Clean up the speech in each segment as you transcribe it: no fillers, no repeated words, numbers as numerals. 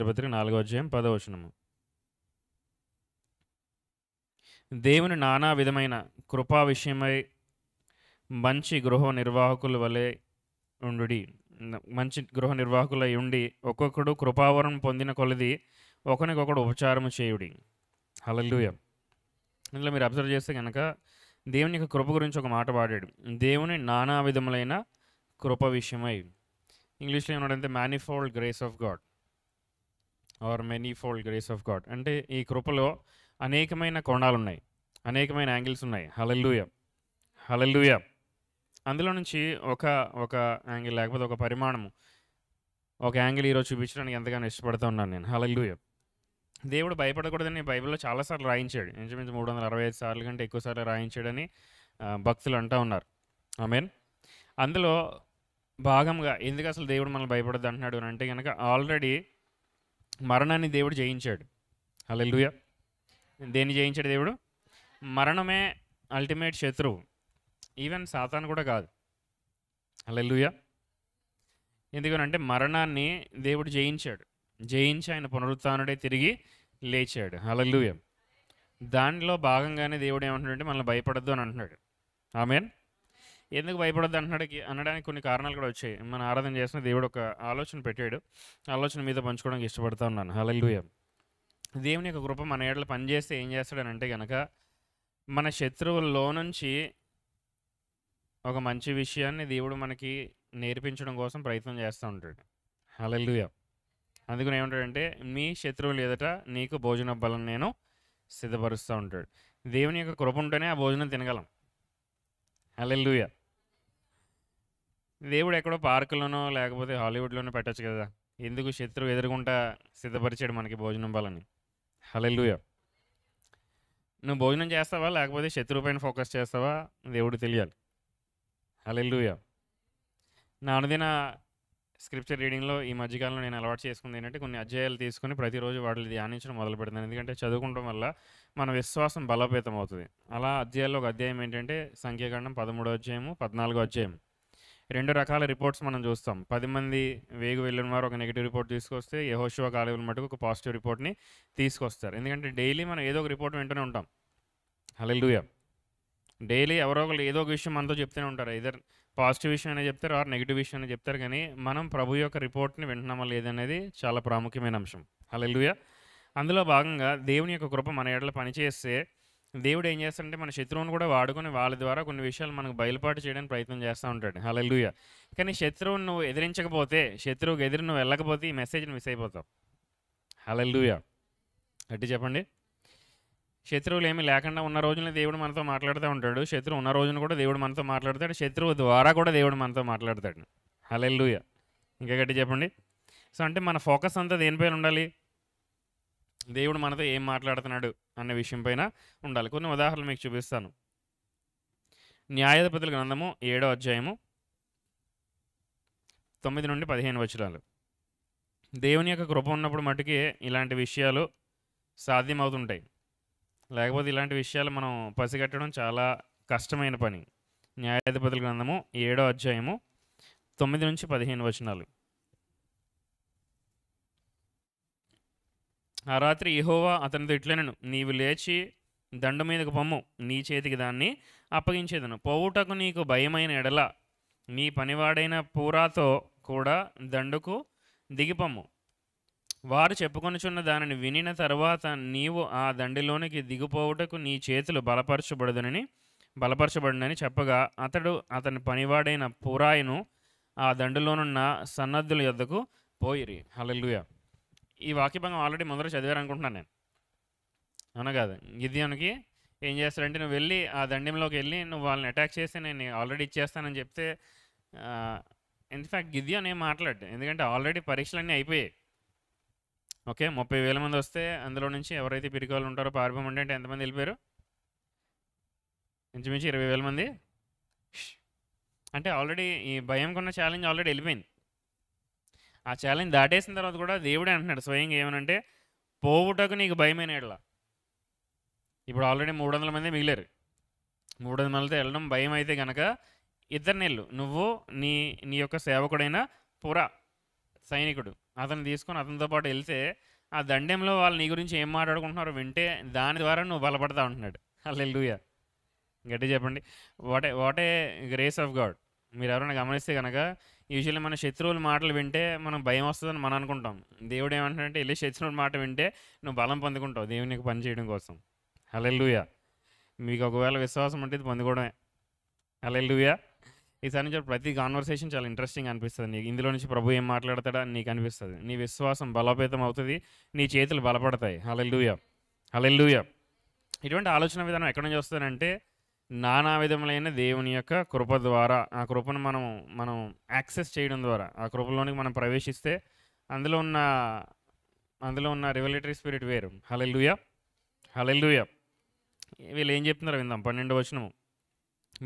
పత్రిక 4వ అధ్యాయం 10వ వచనము. దేవుని నానా విధమైన కృపా విషయమై మంచి గృహ నిర్వాహకుల వలె ఉండుడి. మంచి గృహ నిర్వాహకులై ఉండి ఒక్కొక్కడు కృపావరం పొందిన కొలది ఒకరికొకడు ఉపచారము చేయుడి. హల్లెలూయా. ఇందులో మీరు అబ్జర్వ్ చేస్తే కనుక దేవుని యొక్క కృప గురించి ఒక మాట వాడాడు. దేవుని నానా విధములైన కృప విషయమై. ఇంగ్లీష్లో ఏమన్నాడంటే manifold grace of God or manifold grace of God. అంటే ఈ కృపలో అనేకమైన కోణాలు ఉన్నాయి, అనేకమైన యాంగిల్స్ ఉన్నాయి. హల్లెలూయా, హల్లెలూయా. అందులో నుంచి ఒక ఒక యాంగిల్ లేకపోతే ఒక పరిమాణము, ఒక యాంగిల్ ఈరోజు చూపించడానికి ఎంతగానో ఇష్టపడుతూ ఉన్నాను నేను. హల్లెలూయా. దేవుడు భయపడకూడదని బైబిల్లో చాలాసార్లు రాయించాడు. ఇంచుమించు 365 సార్లు కంటే ఎక్కువ సార్లు రాయించాడని భక్తులు అంటూ ఉన్నారు. ఆమేన్. అందులో భాగంగా ఎందుకు అసలు దేవుడు మనల్ని భయపడద్దు అంటున్నాడు అని అంటే కనుక ఆల్రెడీ మరణాన్ని దేవుడు జయించాడు. హల్లెలూయా. దేన్ని జయించాడు దేవుడు? మరణమే అల్టిమేట్ శత్రువు, ఈవెన్ సాతాను కూడా కాదు. హల్లెలూయా. ఎందుకనంటే మరణాన్ని దేవుడు జయించాడు, జయించి ఆయన పునరుత్థానుడై తిరిగి లేచాడు. హల్లెలూయా. దానిలో భాగంగానే దేవుడు ఏమంటున్నాడంటే మనల్ని భయపడద్దు అని అంటున్నాడు. ఆమేన్. ఎందుకు భయపడద్దు అనడానికి కొన్ని కారణాలు కూడా వచ్చాయి. మనం ఆరాధన చేసిన దేవుడు ఒక ఆలోచన పెట్టాడు. ఆలోచన మీతో పంచుకోవడానికి ఇష్టపడుతూ ఉన్నాను. హల్లెలూయా. దేవుని యొక్క కృప మన ఏడలో పనిచేస్తే ఏం చేస్తాడని అంటే కనుక మన శత్రువుల్లో నుంచి ఒక మంచి విషయాన్ని దేవుడు మనకి నేర్పించడం కోసం ప్రయత్నం చేస్తూ ఉంటాడు. హల్లెలూయా. అందుకని ఏమంటాడంటే మీ శత్రువులు ఎదుట నీకు భోజన బలం నేను సిద్ధపరుస్తూ ఉంటాడు. దేవుని యొక్క కృప ఉంటేనే ఆ భోజనం తినగలం. హల్లెలూయా. దేవుడు ఎక్కడో పార్కులోనో లేకపోతే హాలీవుడ్లోనో పెట్టచ్చు కదా. ఎందుకు శత్రువు ఎదురుగుంటా సిద్ధపరిచాడు మనకి భోజనం బలని. హల్లెలూయా. నువ్వు భోజనం చేస్తావా లేకపోతే శత్రువు పైన ఫోకస్ చేస్తావా దేవుడు తెలియాలి. హల్లెలూయా. నా అనుదిన స్క్రిప్చర్ రీడింగ్లో ఈ మధ్యకాలంలో నేను అలవాటు చేసుకుంది ఏంటంటే కొన్ని అధ్యాయాలు తీసుకుని ప్రతిరోజు వాటిని ధ్యానించడం మొదలు పెడతాను. ఎందుకంటే చదువుకోవడం వల్ల మన విశ్వాసం బలోపేతం అవుతుంది. అలా అధ్యాయాల్లో ఒక అధ్యాయం ఏంటంటే సంఖ్యాకాండం 13వ అధ్యాయము 14వ అధ్యాయం. 2 రకాల రిపోర్ట్స్ మనం చూస్తాం. 10 మంది వేగు వెళ్ళిన వారు ఒక నెగిటివ్ రిపోర్ట్ తీసుకొస్తే యెహోషువ కాలేబుల మటుకు ఒక పాజిటివ్ రిపోర్ట్ని తీసుకొస్తారు. ఎందుకంటే డైలీ మనం ఏదో ఒక రిపోర్ట్ వింటూనే ఉంటాం. హల్లెలూయా. డైలీ ఎవరో ఒకరు ఏదో ఒక విషయం మనతో చెప్తూనే ఉంటారు. ఇదర్ పాజిటివ్ విషయం అనే చెప్తారు ఆర్ నెగిటివ్ విషయం అని చెప్తారు. కానీ మనం ప్రభు యొక్క రిపోర్ట్ని వింటున్నామా లేదనేది చాలా ప్రాముఖ్యమైన అంశం. హల్లెలూయా. అందులో భాగంగా దేవుని యొక్క కృప మన ఏడలో పనిచేస్తే దేవుడు ఏం చేస్తాడంటే మన శత్రువుని కూడా వాడుకొని వాళ్ళ ద్వారా కొన్ని విషయాలు మనకు బయలుపాటు చేయడానికి ప్రయత్నం చేస్తూ ఉంటాడు. హల్లెలూయా. కానీ శత్రువుని నువ్వు ఎదిరించకపోతే, శత్రువుకి ఎదురు నువ్వు వెళ్ళకపోతే ఈ మెసేజ్ని మిస్ అయిపోతావు. హల్లెలూయా. గట్టి చెప్పండి. శత్రువులు ఏమీ లేకుండా ఉన్న రోజున దేవుడు మనతో మాట్లాడుతూ ఉంటాడు. శత్రువు ఉన్న రోజున కూడా దేవుడు మనతో మాట్లాడతాడు. శత్రువు ద్వారా కూడా దేవుడు మనతో మాట్లాడతాడు. హల్లెలూయా. ఇంకా గట్టి చెప్పండి. సో అంటే మన ఫోకస్ అంతా దేనిపైన ఉండాలి? దేవుడు మనతో ఏం మాట్లాడుతున్నాడు అన్న విషయం పైన ఉండాలి. కొన్ని ఉదాహరణలు మీకు చూపిస్తాను. న్యాయాధిపతుల గ్రంథము 7వ అధ్యాయము 9 నుండి 15 వచనాలు. దేవుని యొక్క కృప ఉన్నప్పుడు మటుకే ఇలాంటి విషయాలు సాధ్యమవుతుంటాయి. లేకపోతే ఇలాంటి విషయాలు మనం పసిగట్టడం చాలా కష్టమైన పని. న్యాయాధిపతుల గ్రంథము 7వ అధ్యాయము 9 నుంచి 15 వచనాలు. ఆ రాత్రి యెహోవా అతనితో ఇట్లనెను, నీవు లేచి దండు మీదకు పొమ్ము, నీ చేతికి దాన్ని అప్పగించేదను. పోవుటకు నీకు భయమైన ఎడల నీ పనివాడైన పూరాతో కూడా దండుకు దిగిపొమ్ము. వారు చెప్పుకొనుచున్న దానిని వినిన తర్వాత నీవు ఆ దండిలోనికి దిగిపోవుటకు నీ చేతులు బలపరచబడునని చెప్పగా అతడు అతని పనివాడైన పూరాయును ఆ దండులోనున్న సన్నద్ధుల యొద్దకు పోయిరి. హల్లెలూయా. ఈ వాక్యభంగం ఆల్రెడీ ముందర చదివారనుకుంటున్నాను నేను, అవునా కాదు? గిద్యోనుకి ఏం చేస్తాడంటే నువ్వు వెళ్ళి ఆ దండెంలోకి వెళ్ళి నువ్వు వాళ్ళని అటాక్ చేస్తే నేను ఆల్రెడీ ఇచ్చేస్తానని చెప్తే ఇన్ఫ్యాక్ట్ గిద్యోన్ ఏం మాట్లాడు, ఎందుకంటే ఆల్రెడీ పరీక్షలన్నీ అయిపోయాయి. ఓకే, 30,000 మంది వస్తే అందులో నుంచి ఎవరైతే పిరికోళ్ళు ఉంటారో పారిపోమంటే అంటే ఎంతమంది వెళ్ళిపోయారు? ఇంచుమించు 20,000 మంది. అంటే ఆల్రెడీ ఈ భయంకున్న ఛాలెంజ్ ఆల్రెడీ వెళ్ళిపోయింది. ఆ ఛాలెంజ్ దాటేసిన తర్వాత కూడా దేవుడే అంటున్నాడు స్వయంగా ఏమనంటే పోవుటకు నీకు భయమైన ఎడల. ఇప్పుడు ఆల్రెడీ 300 మంది మిగిలారు. 300 మందితో వెళ్ళడం భయం అయితే కనుక ఇద్దరు నెలలు నువ్వు నీ యొక్క సేవకుడైన పురా సైనికుడు అతను తీసుకొని అతనితో పాటు వెళ్తే ఆ దండెంలో వాళ్ళు నీ గురించి ఏం మాట్లాడుకుంటున్నారో వింటే దాని ద్వారా నువ్వు బలపడతా ఉంటున్నాడు. హల్లెలూయా. గట్టి చెప్పండి. What a grace of God. మీరు ఎవరైనా గమనిస్తే కనుక యూజువల్లీ మన శత్రువుల మాటలు వింటే మనం భయం వస్తుందని మనం అనుకుంటాం. దేవుడు ఏమంటాడంటే వెళ్ళి శత్రువుల మాట వింటే నువ్వు బలం పొందుకుంటావు దేవునికి పని చేయడం కోసం. హల్లెలూయా. మీకు ఒకవేళ విశ్వాసం ఉంటే ఇది పొందుకోవడమే. హల్లెలూయా. ఈసారి నుంచి ప్రతి కాన్వర్సేషన్ చాలా ఇంట్రెస్టింగ్ అనిపిస్తుంది నీకు. ఇందులో నుంచి ప్రభు ఏం మాట్లాడతాడా అని నీకు అనిపిస్తుంది. నీ విశ్వాసం బలోపేతం అవుతుంది, నీ చేతులు బలపడతాయి. హల్లెలూయా. హల్లెలూయా. ఇటువంటి ఆలోచన విధానం ఎక్కడి నుంచి వస్తుందంటే నానా విధములైన దేవుని యొక్క కృప ద్వారా, ఆ కృపను మనం యాక్సెస్ చేయడం ద్వారా, ఆ కృపలోనికి మనం ప్రవేశిస్తే అందులో ఉన్న అందులో ఉన్న రివలేటరీ స్పిరిట్ వేరు. హల్లెలూయా. హల్లెలూయా. వీళ్ళు ఏం చెప్తున్నారు విందాం. 12వ వచనము.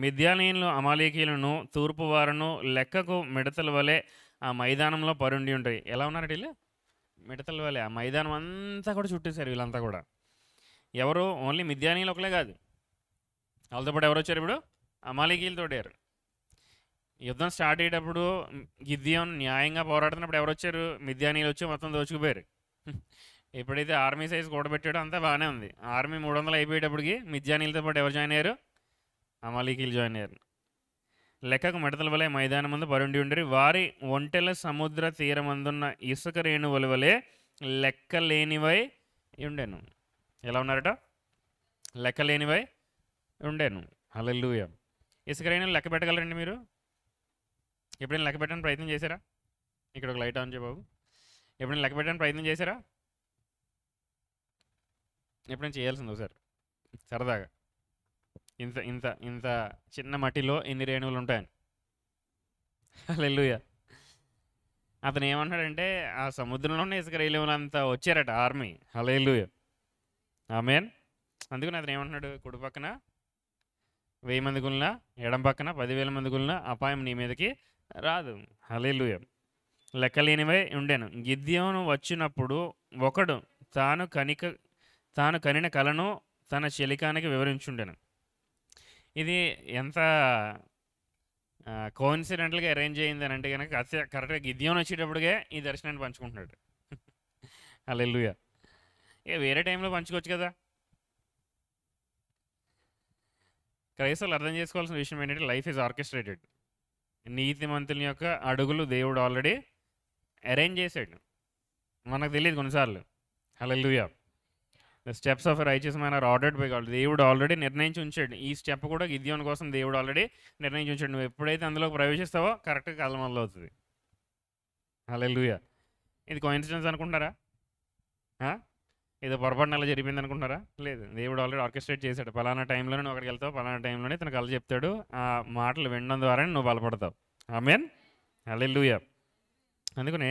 మిద్యానీయులను అమాలేకీయులను తూర్పు వారును లెక్కకు మిడతల వలె ఆ మైదానంలో పరుండి ఉంటాయి. ఎలా ఉన్నారు వీళ్ళు? మిడతల వలె ఆ మైదానం అంతా కూడా చుట్టేశారు వీళ్ళంతా కూడా. ఎవరు? ఓన్లీ మిద్యానీయులు ఒకలే కాదు, వాళ్ళతో పాటు ఎవరు వచ్చారు ఇప్పుడు? అమాలేకీయులతో వచ్చారు. యుద్ధం స్టార్ట్ అయ్యేటప్పుడు గిద్యోను న్యాయంగా పోరాడుతున్నప్పుడు ఎవరు వచ్చారు? మిద్యానీయులు వచ్చి మొత్తం దోచుకుపోయారు. ఎప్పుడైతే ఆర్మీ సైజ్ కూడబెట్టాడో అంతా బాగానే ఉంది. ఆర్మీ 300 అయిపోయేటప్పటికి మిద్యానీయులతో పాటు ఎవరు జాయిన్ అయ్యారు? అమాలేకీయులు జాయిన్ అయ్యారు. లెక్కకు మిడతల వలె మైదానం ముందు పరుండి ఉండరు. వారి ఒంటెల సముద్ర తీరమందున్న ఇసుక రేణువుల వలె లెక్కలేనివై ఉండెను. ఎలా ఉన్నారట? లెక్కలేనివై ఉండేను. హల్లెలూయా. ఇసుక రేణువులు లెక్క పెట్టగలరండి మీరు? ఎప్పుడైనా లెక్క పెట్టడానికి ప్రయత్నం చేశారా? ఇక్కడ ఒక లైట్ ఆన్ చేయ బాబు. ఎప్పుడైనా లెక్క పెట్టడానికి ప్రయత్నం చేశారా? ఎప్పుడైనా చేయాల్సింది ఒకసారి సరదాగా. ఇంత ఇంత ఇంత చిన్న మట్టిలో ఎన్ని రేణువులు ఉంటాయని. హల్లెలూయా. అతను ఏమంటాడంటే ఆ సముద్రంలోనే ఇసుక రేణువులంతా వచ్చారట ఆర్మీ. హల్లెలూయా. ఆమేన్. అందుకని అతను ఏమంటున్నాడు? కుడి పక్కన 1000 మంది గుళ్ళ, ఎడం పక్కన 10,000 మంది గుళ్ళ అపాయం నీ మీదకి రాదు. హల్లెలూయా. లెక్కలేనివై ఉండెను. గిద్యోను వచ్చినప్పుడు ఒకడు తాను కనిన కలను తన చెలికానికి వివరించుండెను. ఇది ఎంత కోఇన్సిడెంటల్గా అరేంజ్ అయింది అని అంటే కనుక కరెక్ట్గా గిద్యోను వచ్చేటప్పటికే ఈ దర్శనాన్ని పంచుకుంటున్నాడు. హల్లెలూయా. వేరే టైంలో పంచుకోవచ్చు కదా. క్రైస్తవులు అర్థం చేసుకోవాల్సిన విషయం ఏంటంటే లైఫ్ ఈజ్ ఆర్కెస్ట్రేటెడ్. నీతిమంతుల యొక్క అడుగులు దేవుడు ఆల్రెడీ అరేంజ్ చేశాడు. మనకు తెలియదు కొన్నిసార్లు. Hallelujah. The steps of a righteous man are ordered by God. దేవుడు ఆల్రెడీ నిర్ణయించి ఉంచాడు. ఈ స్టెప్ కూడా గిద్యోను కోసం దేవుడు ఆల్రెడీ నిర్ణయించి ఉంచాడు. నువ్వు ఎప్పుడైతే అందులోకి ప్రవేశిస్తావో కరెక్ట్గా కాలం మొదలవుతుంది. హల్లెలూయా. ఇది కోఇన్సిడెన్స్ అనుకుంటారా? ఏదో పొరపాటున అలా జరిపింది అనుకుంటారా? లేదు. దేవుడు ఆల్రెడీ ఆర్కెస్ట్రేట్ చేశాడు. పలానా టైంలోనే నువ్వు అక్కడికి వెళ్తావు, పలానా టైంలోనే తన కళ్ళు చెప్తాడు. ఆ మాటలు వినడం ద్వారానే నువ్వు బలపడతావు. ఆమేన్. హల్లెలూయా. అందుకనే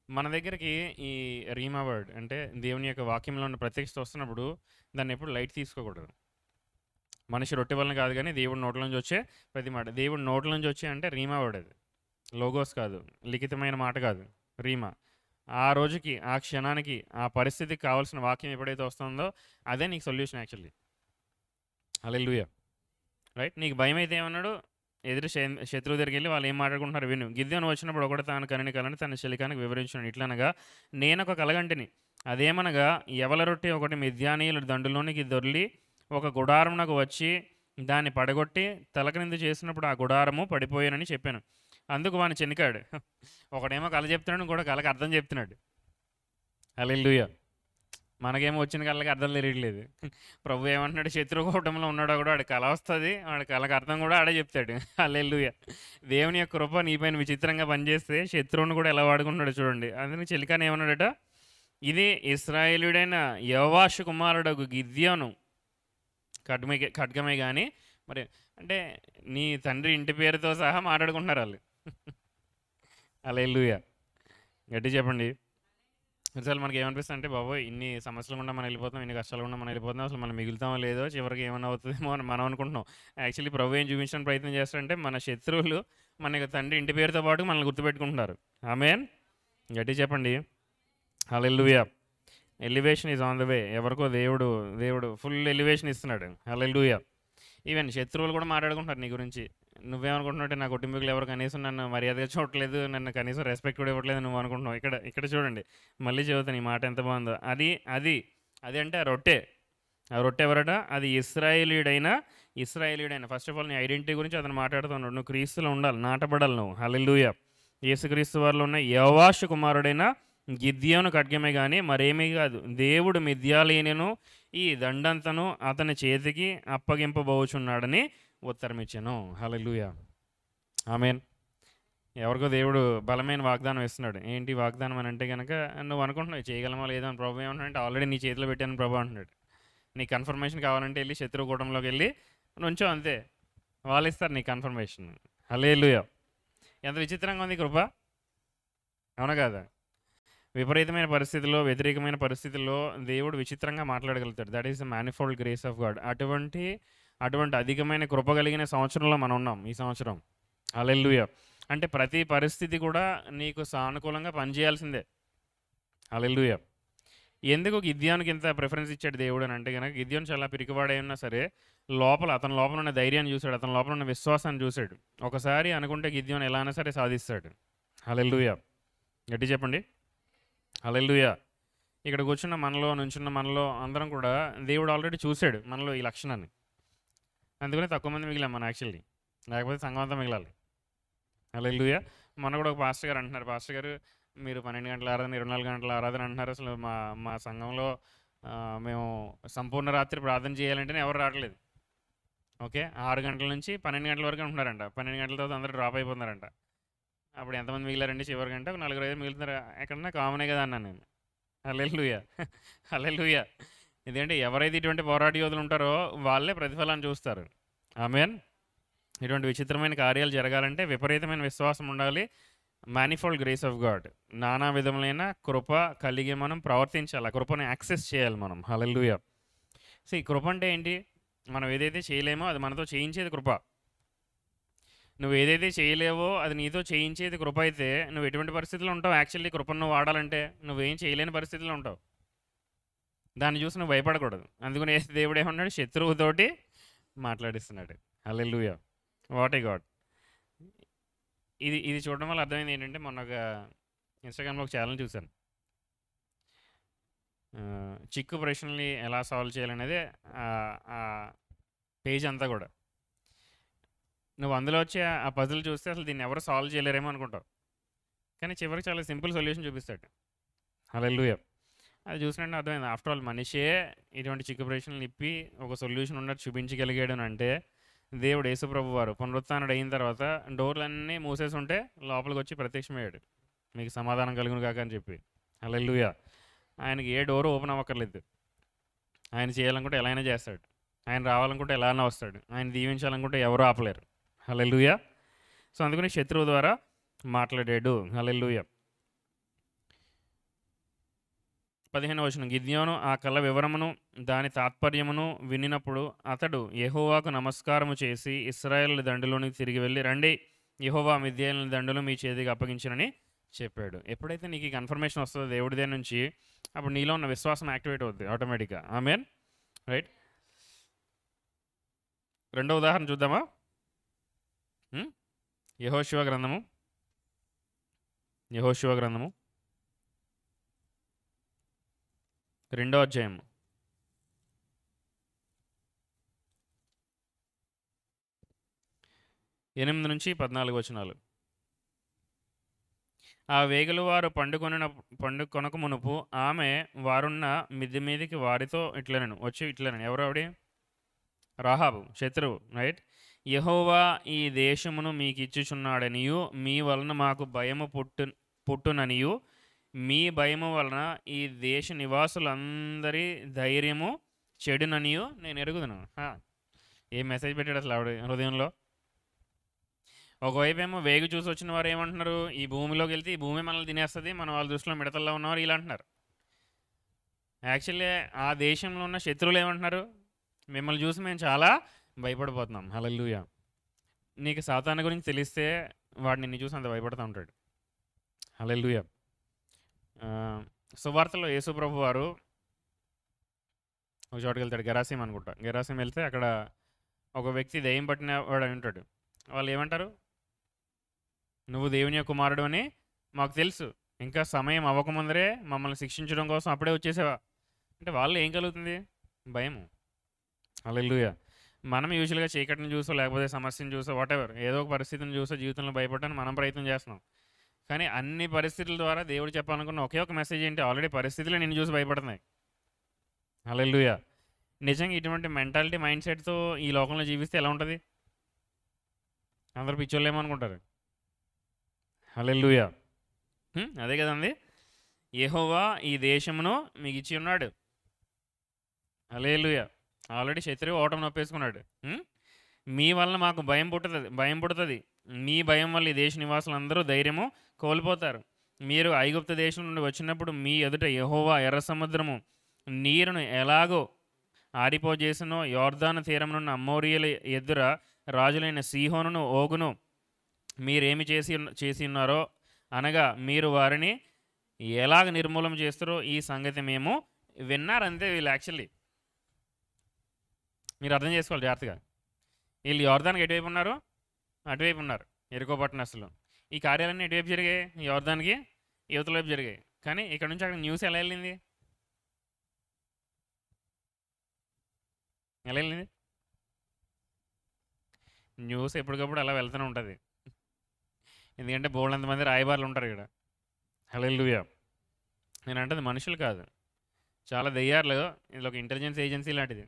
మన దగ్గరికి ఈ రీమా వర్డ్ అంటే దేవుని యొక్క వాక్యంలో ఉన్న ప్రత్యక్షత వస్తున్నప్పుడు దాన్ని ఎప్పుడు లైట్ తీసుకోకూడదు. మనిషి రొట్టె వలన కాదు కానీ దేవుడి నోట్ల నుంచి వచ్చే ప్రతి మాట. దేవుడి నోట్ల నుంచి వచ్చే అంటే రీమా వర్డ్. అది లోగోస్ కాదు, లిఖితమైన మాట కాదు, రీమా. ఆ రోజుకి, ఆ క్షణానికి, ఆ పరిస్థితికి కావాల్సిన వాక్యం ఎప్పుడైతే వస్తుందో అదే నీకు సొల్యూషన్ యాక్చువల్లీ. హల్లెలూయా. రైట్. నీకు భయం అయితే ఏమన్నాడు? ఎదురు శత్రువు దగ్గరికి వెళ్ళి వాళ్ళు ఏం మాట్లాడుకుంటున్నారు విను. గిద్యోను వచ్చినప్పుడు ఒకటి తాను కనిని కలని తన చెలికానికి వివరించున్నాడు. ఇట్లనగా నేనొక కలగంటిని, అదేమనగా ఎవల రొట్టె ఒకటి మిద్యానీయుల దండులోనికి దొర్లి ఒక గుడారమునకు వచ్చి దాన్ని పడగొట్టి తలక్రిందు చేసినప్పుడు ఆ గుడారము పడిపోయానని చెప్పాను. అందుకు వాని చెనికాడు. ఒకడేమో కళ చెప్తున్నాడు, ఇంకోటి కళకి అర్థం చెప్తున్నాడు. హల్లెలూయా. మనకేమో వచ్చిన కళ్ళకి అర్థం తెలియట్లేదు. ప్రభు ఏమంటున్నాడు? శత్రు కూటంలో ఉన్నాడో కూడా వాడి కళ వస్తుంది, వాడి కళకు అర్థం కూడా ఆడే చెప్తాడు. హల్లెలూయా. దేవుని యొక్క కృప నీపైన విచిత్రంగా పనిచేస్తే శత్రువుని కూడా ఎలా వాడుకుంటున్నాడు చూడండి. అందుకని చెలికాని ఏమన్నాడట? ఇది ఇశ్రాయేలుడైన యోవాషు కుమారుడు గిద్యోను ఖడ్గమే కానీ మరి అంటే నీ తండ్రి ఇంటి పేరుతో సహా మాట్లాడుకుంటున్నారు వాళ్ళు. హల్లెలూయా. గట్టి చెప్పండి. కొన్నిసార్లు మనకి ఏమనిపిస్తుంది అంటే బాబోయ్ ఇన్ని సమస్యలు కూడా మనం వెళ్ళిపోతాం, ఇన్ని కష్టాలు కూడా మనం వెళ్ళిపోతాం, అసలు మనం మిగులుతామో లేదో, చివరికి ఏమైనా అవుతుందేమో అని మనం అనుకుంటున్నాం. యాక్చువల్లీ ప్రభు ఏం చూపించడానికి ప్రయత్నం చేస్తారంటే మన శత్రువులు మన తండ్రి ఇంటి పేరుతో పాటు మనల్ని గుర్తుపెట్టుకుంటున్నారు. ఆమేన్. గట్టి చెప్పండి. Hallelujah. Elevation is on the way. ఎవరికో దేవుడు ఫుల్ ఎలివేషన్ ఇస్తున్నాడు. హల్లెలూయా. ఈవెన్ శత్రువులు కూడా మాట్లాడుకుంటున్నారు నీ గురించి. నువ్వేమనుకుంటున్నావు నా కుటుంబీకులు ఎవరు కనీసం నన్ను మర్యాదగా చూడట్లేదు, నన్ను కనీసం రెస్పెక్ట్ కూడా ఇవ్వట్లేదు నువ్వు అనుకుంటున్నావు. ఇక్కడ ఇక్కడ చూడండి, మళ్ళీ చదువుతాను ఈ మాట ఎంత బాగుందో. అది అది అది అంటే ఆ రొట్టె. ఆ రొట్టె ఎవరట? అది ఇస్రాయేలీయుడైన ఫస్ట్ ఆఫ్ ఆల్ నీ ఐడెంటిటీ గురించి అతను మాట్లాడుతున్నాడు. నువ్వు క్రీస్తులో ఉండాలి, నాటబడాలి నువ్వు. హల్లెలూయా. యేసుక్రీస్తు వారిలో ఉన్న యోవాషు కుమారుడైన గిద్యోను ఖడ్గమే కానీ మరేమీ కాదు. దేవుడు మిద్యాలీనును ఈ దండంతను అతని చేతికి అప్పగింపబోచున్నాడని ఉత్తరం ఇచ్చాను. హల్లెలూయా. ఆమేన్. ఎవరికో దేవుడు బలమైన వాగ్దానం ఇస్తున్నాడు. ఏంటి వాగ్దానం అని అంటే కనుక, నువ్వు అనుకుంటున్నావు చేయగలమా లేదా అని. ప్రభు ఏమంటున్నాడంటే ఆల్రెడీ నీ చేతిలో పెట్టాను ప్రభు అంటున్నాడు. నీ కన్ఫర్మేషన్ కావాలంటే వెళ్ళి శత్రు కూటంలోకి వెళ్ళి నుంచో, అంతే, వాళ్ళు ఇస్తారు నీ కన్ఫర్మేషన్. హల్లెలూయా. ఎంత విచిత్రంగా ఉంది కృప, అవునా కాదా? విపరీతమైన పరిస్థితుల్లో, వ్యతిరేకమైన పరిస్థితుల్లో దేవుడు విచిత్రంగా మాట్లాడగలుగుతాడు. That is the manifold grace of God. అటువంటి అధికమైన కృప కలిగిన సంవత్సరంలో మనం ఉన్నాం ఈ సంవత్సరం. హల్లెలూయా. అంటే ప్రతి పరిస్థితి కూడా నీకు సానుకూలంగా పనిచేయాల్సిందే. హల్లెలూయా. ఎందుకు గిద్యోనుకి ఇంత ప్రిఫరెన్స్ ఇచ్చాడు దేవుడు అని అంటే కనుక, గిద్యోను చాలా పిరికివాడై ఉన్నా సరే అతని లోపల ఉన్న ధైర్యాన్ని చూశాడు, అతని లోపల ఉన్న విశ్వాసాన్ని చూశాడు. ఒకసారి అనుకుంటే గిద్యోను ఎలా అయినా సరే సాధిస్తాడు. హల్లెలూయా. గట్టి చెప్పండి హల్లెలూయా. ఇక్కడ కూర్చున్న నుంచున్న మనలో అందరం కూడా దేవుడు ఆల్రెడీ చూశాడు మనలో ఈ లక్షణాన్ని. అందుకని తక్కువ మంది మిగిలాం మనం యాక్చువల్లీ, లేకపోతే సంఘం అంతా మిగలాలి. హల్లెలూయా. మొన్న కూడా ఒక పాస్టర్ గారు అంటున్నారు, పాస్టర్ గారు మీరు 12 గంటల ఆరాధన 24 గంటల ఆరాధన అంటున్నారు, అసలు మా సంఘంలో మేము సంపూర్ణ రాత్రి ప్రార్థన చేయాలంటేనే ఎవరు రావట్లేదు. ఓకే, 6 గంటల నుంచి 12 గంటల వరకు ఉంటున్నారంట. 12 గంటల తర్వాత అందరూ డ్రాప్ అయిపోతున్నారంట. అప్పుడు ఎంతమంది మిగిలారండి చివరి గంట? 4-5 మిగులుతున్నారు. ఎక్కడన్నా కామనే కదా అన్నాను నేను. హల్లెలూయా. హల్లెలూయా. ఎందుకంటే ఎవరైతే ఇటువంటి పోరాట యోధులు ఉంటారో వాళ్ళే ప్రతిఫలాన్ని చూస్తారు. ఆమేన్. ఇటువంటి విచిత్రమైన కార్యాలు జరగాలంటే విపరీతమైన విశ్వాసం ఉండాలి. మ్యానిఫోల్డ్ గ్రేస్ ఆఫ్ గాడ్, నానా విధములైన కృప కలిగి మనం ప్రవర్తించాలి. ఆ కృపను యాక్సెస్ చేయాలి మనం. హల్లెలూయా. సో ఈ కృప అంటే ఏంటి? మనం ఏదైతే చేయలేమో అది మనతో చేయించేది కృప. నువ్వు ఏదైతే చేయలేవో అది నీతో చేయించేది కృప అయితే నువ్వు ఎటువంటి పరిస్థితుల్లో ఉంటావు? యాక్చువల్లీ కృపను నువ్వు వాడాలంటే నువ్వేం చేయలేని పరిస్థితుల్లో ఉంటావు. దాన్ని చూసి నువ్వు భయపడకూడదు. అందుకని దేవుడు ఏమన్నాడు? శత్రువుతోటి మాట్లాడిస్తున్నాడు. హల్లెలూయా. What a God. ఇది చూడడం వల్ల అర్థమైంది ఏంటంటే, మొన్న ఒక ఇన్స్టాగ్రామ్లో ఒక ఛానల్ చూశాను. చిక్కు ప్రశ్నల్ని ఎలా సాల్వ్ చేయాలనేది ఆ పేజ్ అంతా కూడా. నువ్వు అందులో వచ్చే ఆ పజిల్ చూస్తే అసలు దీన్ని ఎవరు సాల్వ్ చేయలేరేమో అనుకుంటావు, కానీ చివరికి చాలా సింపుల్ సొల్యూషన్ చూపిస్తాడు. హల్లెలూయా. అది చూసినట్టు అర్థమైంది. ఆఫ్టర్ ఆల్ మనిషే ఇటువంటి చిక్కు ప్రశ్నలు ఇప్పి ఒక సొల్యూషన్ ఉన్నట్టు చూపించగలిగాడు అంటే దేవుడు యేసుప్రభు వారు పునరుత్థానుడు అయిన తర్వాత డోర్లన్నీ మూసేసి ఉంటే లోపలికి వచ్చి ప్రత్యక్షమయ్యాడు, మీకు సమాధానం కలుగును కాక అని చెప్పి. హల్లెలూయా. ఆయనకి ఏ డోరు ఓపెన్ అవ్వక్కర్లేదు. ఆయన చేయాలనుకుంటే ఎలా అయినా చేస్తాడు. ఆయన రావాలనుకుంటే ఎలా అయినా వస్తాడు. ఆయన దీవించాలనుకుంటే ఎవరు ఆపలేరు. హల్లెలూయా. సో అందుకని శత్రువు ద్వారా మాట్లాడాడు. హల్లెలూయా. 15వ వచనం. గిద్యోను ఆ కల వివరమును దాని తాత్పర్యమును వినినప్పుడు అతడు యెహోవాకు నమస్కారము చేసి ఇశ్రాయేలు దండులోనికి తిరిగి వెళ్ళి, రండి, యెహోవా మిద్యాను దండులు మీ చేతికి అప్పగించినని చెప్పాడు. ఎప్పుడైతే నీకు ఈ కన్ఫర్మేషన్ వస్తుందో దేవుడి దగ్గర నుంచి, అప్పుడు నీలో ఉన్న విశ్వాసం యాక్టివేట్ అవుద్ది ఆటోమేటిక్గా. ఆమేన్. రైట్. రెండో ఉదాహరణ చూద్దామా? యెహోషువ గ్రంథము 2వ అధ్యాయం 8 నుంచి 14 వచనాలు. ఆ వేగుల వారు పండుకొనక మునుపు ఆమె వారున్న మిద్దె మీదకి వారితో ఇట్లనెను, వచ్చి ఇట్లనెను. ఎవరు ఆవిడ? రాహాబు, శత్రువు. రైట్. యెహోవా ఈ దేశమును మీకు ఇచ్చుచున్నాడనియు మీ వలన మాకు భయము పుట్టుననియు మీ భయము వలన ఈ దేశ నివాసులందరి ధైర్యము చెడుననియు నేను ఎరుగుదును. ఏ మెసేజ్ పెట్టాడు అసలు ఆవిడ హృదయంలో? ఒకవైపు ఏమో వేగు చూసి వచ్చిన వారు ఏమంటున్నారు? ఈ భూమిలోకి వెళ్తే ఈ భూమి మనల్ని తినేస్తుంది, మన వాళ్ళ దృష్టిలో మిడతల్లో ఉన్నవారు ఇలా అంటున్నారు. యాక్చువల్లీ ఆ దేశంలో ఉన్న శత్రువులు ఏమంటున్నారు? మిమ్మల్ని చూసి మేము చాలా భయపడిపోతున్నాం. హల్లెలూయా. నీకు సాతాను గురించి తెలిస్తే వాడు నిన్ను చూసి అంత భయపడుతూ ఉంటాడు. హల్లెలూయా. సువార్తలో యేసుప్రభు వారు ఒక చోటుకి వెళ్తాడు, గెరాసీం అనుకుంటా. గెరాసీం వెళ్తే అక్కడ ఒక వ్యక్తి దెయ్యం పట్టిన వాడు అని ఉంటాడు. వాళ్ళు ఏమంటారు? నువ్వు దేవుని యొక్క కుమారుడు అని మాకు తెలుసు, ఇంకా సమయం అవ్వకముందరే మమ్మల్ని శిక్షించడం కోసం అప్పుడే వచ్చేసావా అంటే వాళ్ళు ఏం కలుగుతుంది? భయము. హల్లెలూయా. మనం యూజువల్గా చీకటిని చూసో లేకపోతే సమస్యను చూసో వాటెవర్ ఏదో ఒక పరిస్థితిని చూసో జీవితంలో భయపడడానికి మనం ప్రయత్నం చేస్తున్నాం. కానీ అన్ని పరిస్థితుల ద్వారా దేవుడు చెప్పాలనుకున్న ఒకే ఒక మెసేజ్ ఏంటి? ఆల్రెడీ పరిస్థితులే నిన్ను చూసి భయపడుతున్నాయి. హల్లెలూయా. నిజంగా ఇటువంటి మెంటాలిటీ మైండ్ సెట్తో ఈ లోకంలో జీవిస్తే ఎలా ఉంటుంది? అందరూ పిచ్చోళ్ళేమో అనుకుంటారు. హల్లెలూయా. అదే కదండి. యెహోవా ఈ దేశమును మీకు ఇచ్చి ఉన్నాడు. హల్లెలూయా. ఆల్రెడీ శత్రువు ఓటమి నొప్పేసుకున్నాడు. మీ వలన మాకు భయం పుడుతుంది. మీ భయం వల్ల ఈ దేశ నివాసులందరూ ధైర్యము కోల్పోతారు. మీరు ఐగుప్తు దేశం నుండి వచ్చినప్పుడు మీ ఎదుట యెహోవా ఎర్ర సముద్రము నీరును ఎలాగో ఆరిపోజేసినో, యోర్దాను తీరమునున్న అమోరీయుల ఎదుర రాజులైన సీహోనును ఓగును మీరేమి చేసి ఉన్నారో, అనగా మీరు వారిని ఎలాగ నిర్మూలన చేస్తారో ఈ సంగతి మేము విన్నారంతే. వీళ్ళు యాక్చువల్లీ మీరు అర్థం చేసుకోవాలి జాగ్రత్తగా. వీళ్ళు యోర్దానికి ఎటువైపు ఉన్నారు? అటువైపు ఉన్నారు, ఎరుకో పట్టణస్థులు. ఈ కార్యాలన్నీ ఎటువైపు జరిగాయి? యోర్దానికి యువతల వైపు జరిగాయి. కానీ ఇక్కడ నుంచి అక్కడ న్యూస్ ఎలా వెళ్ళింది? ఎలా వెళ్ళింది? న్యూస్ ఎప్పటికప్పుడు అలా వెళ్తూనే ఉంటుంది. ఎందుకంటే బోల్డంతమంది రాయబారులు ఉంటారు ఇక్కడ. హల్లెలూయా. నేను అంటది మనుషులు కాదు, చాలా దెయ్యాలు. ఇది ఒక ఇంటెలిజెన్స్ ఏజెన్సీ లాంటిది.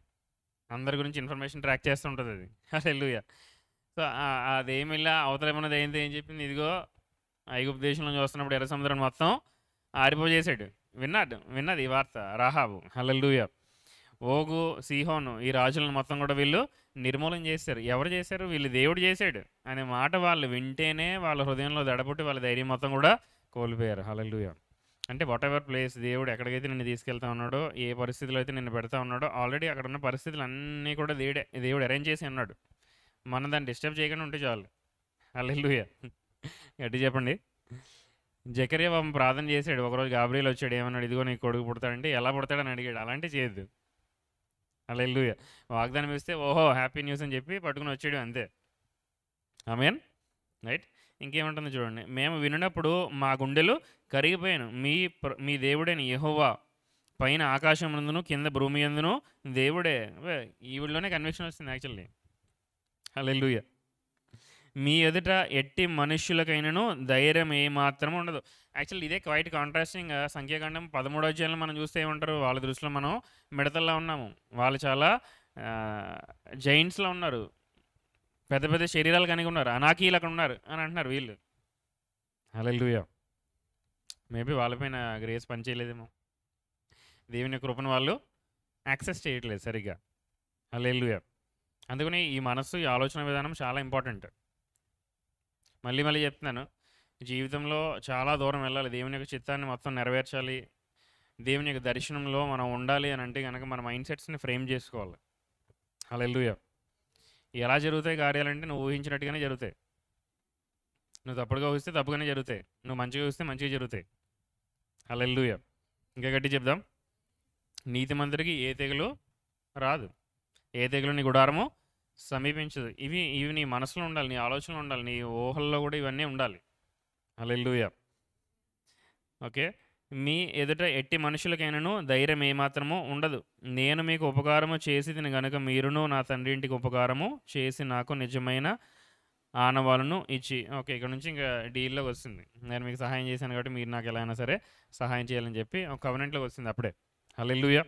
అందరి గురించి ఇన్ఫర్మేషన్ ట్రాక్ చేస్తూ ఉంటుంది అది. హల్లెలూయా. సో అదేమి ఇలా అవతల ఏమన్నా దయ్యంతో ఏం చెప్పింది? ఇదిగో ఐగుప్తు దేశంలో చూస్తున్నప్పుడు ఎర్ర సముద్రం మొత్తం ఆరిపోజేశాడు. విన్నది ఈ వార్త రాహాబు. హల్లెలూయా. ఓగు, సీహోను ఈ రాజులను మొత్తం కూడా వీళ్ళు నిర్మూలన చేశారు. ఎవరు చేశారు? వీళ్ళు దేవుడు చేశాడు అనే మాట వాళ్ళు వింటేనే వాళ్ళ హృదయంలో దడపుట్టి వాళ్ళ ధైర్యం మొత్తం కూడా కోల్పోయారు. హల్లెలూయా. అంటే వాట్ ఎవర్ ప్లేస్ దేవుడు ఎక్కడికైతే నిన్ను తీసుకెళ్తా ఉన్నాడో, ఏ పరిస్థితిలో అయితే నిన్ను పెడతా ఉన్నాడో, ఆల్రెడీ అక్కడ ఉన్న పరిస్థితులు అన్నీ కూడా దేవుడు అరేంజ్ చేసి ఉన్నాడు. మనం దాన్ని డిస్టర్బ్ చేయకుండా ఉంటే చాలు. హల్లెలూయా. గట్టి చెప్పండి. జకర్యా పాపం ప్రార్థన చేశాడు. ఒకరోజు గాబ్రియల్ వచ్చాడు, ఏమన్నాడు? ఇదిగో నీకు కొడుకు పుడతాడంటే ఎలా పుడతాడని అడిగాడు. అలాంటివి చేయొద్దు. హల్లెలూయా. వాగ్దానం ఇస్తే ఓహో హ్యాపీ న్యూస్ అని చెప్పి పట్టుకుని వచ్చాడు అంతే. ఆమేన్. రైట్. ఇంకేముంటుంది చూడండి. మేము విన్నప్పుడు మా గుండెలు కరిగిపోయాను. మీ దేవుడైన యెహోవా పైన ఆకాశం నందును కింద భూమి యందును దేవుడే. ఈ వీడిలోనే కన్విక్షన్ వస్తుంది యాక్చువల్లీ. హల్లెలూయా. మీ ఎదుట ఎట్టి మనుష్యులకైనను ధైర్యం ఏమాత్రం ఉండదు. యాక్చువల్లీ ఇదే క్వైట్ కాంట్రాస్టింగ్. సంఖ్యాకాండం 13వ అధ్యాయంలో మనం చూస్తే ఏమంటారు? వాళ్ళ దృష్టిలో మనం మిడతల్లా ఉన్నాము, వాళ్ళు చాలా జైంట్స్లో ఉన్నారు, పెద్ద పెద్ద శరీరాలు కలిగి ఉన్నారు, అనాకీలు అక్కడ ఉన్నారు అని అంటున్నారు వీళ్ళు. హల్లెలూయా. మేబీ వాళ్ళపైన గ్రేస్ పనిచేయలేదేమో, దేవుని కృపను వాళ్ళు యాక్సెస్ చేయట్లేదు సరిగ్గా. హల్లెలూయా. అందుకని ఈ మనస్సు, ఈ ఆలోచన విధానం చాలా ఇంపార్టెంట్. మళ్ళీ చెప్తున్నాను, జీవితంలో చాలా దూరం వెళ్ళాలి, దేవుని యొక్క చిత్తాన్ని మొత్తం నెరవేర్చాలి, దేవుని యొక్క దర్శనంలో మనం ఉండాలి అని అంటే కనుక మన మైండ్ సెట్స్ని ఫ్రేమ్ చేసుకోవాలి. హల్లెలూయా. ఎలా జరుగుతాయి కార్యాలంటే నువ్వు ఊహించినట్టుగానే జరుగుతాయి. నువ్వు తప్పుడుగా ఊహిస్తే తప్పుగానే జరుగుతాయి, నువ్వు మంచిగా ఊహిస్తే మంచిగా జరుగుతాయి. హల్లెలూయా. ఇంకా గట్టి చెప్దాం. నీతిమంతుడికి ఏ తెగులు రాదు, ఏ తెగులు నీ గుడారము సమీపించదు. ఇవి నీ మనసులో ఉండాలి, నీ ఆలోచనలో ఉండాలి, నీ ఊహల్లో కూడా ఇవన్నీ ఉండాలి. హల్లెలూయా. ఓకే. మీ ఎదుట ఎట్టి మనుషులకైనను ధైర్యం ఏమాత్రము ఉండదు. నేను మీకు ఉపకారము చేసి తిని గనుక మీరును నా తండ్రి ఇంటికి ఉపకారము చేసి నాకు నిజమైన ఆనవాళ్ళను ఇచ్చి. ఓకే, ఇక్కడ నుంచి ఇంకా డీల్లోకి వస్తుంది. నేను మీకు సహాయం చేశాను కాబట్టి మీరు నాకు ఎలా అయినా సరే సహాయం చేయాలని చెప్పి ఒక కవెనెంట్లోకి వస్తుంది అప్పుడే. హల్లెలూయా.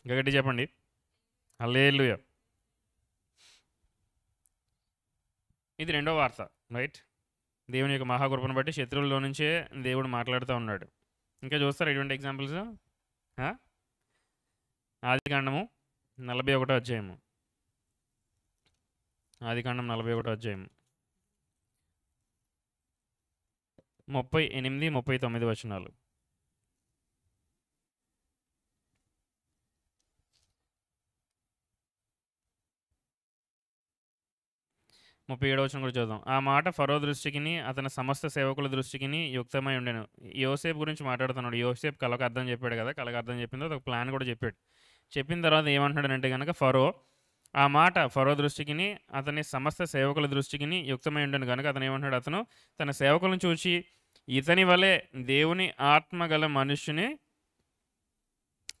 ఇంకా గట్టి చెప్పండి. హల్లెలూయా. ఇది రెండో వార్త. రైట్. దేవుని యొక్క మహాకృపను బట్టి శత్రువుల్లో నుంచే దేవుడు మాట్లాడుతూ ఉన్నాడు. ఇంకా చూస్తారు ఎటువంటి ఎగ్జాంపుల్స్? ఆదికాండము 41వ అధ్యాయము. ఆదికాండం 41వ అధ్యాయము 38, 39 వచనాలు. ముప్పై 37వ వచనం కూడా చదువుదాం. ఆ మాట ఫరో దృష్టికిని అతని సమస్త సేవకుల దృష్టికిని యుక్తమై ఉండెను. యోసేపు గురించి మాట్లాడుతున్నాడు. యోసేపు కళకు అర్థం చెప్పాడు కదా, కళకు అర్థం చెప్పిన తర్వాత ఒక ప్లాన్ కూడా చెప్పాడు. చెప్పిన తర్వాత ఏమంటున్నాడంటే కనుక ఫరో ఆ మాట ఫరో దృష్టికిని, అతని సమస్త సేవకుల దృష్టికిని యుక్తమై ఉండెను గనుక అతనేమంటున్నాడు, అతను తన సేవకులను చూచి, ఇతని వలె దేవుని ఆత్మ గల మనుష్యుని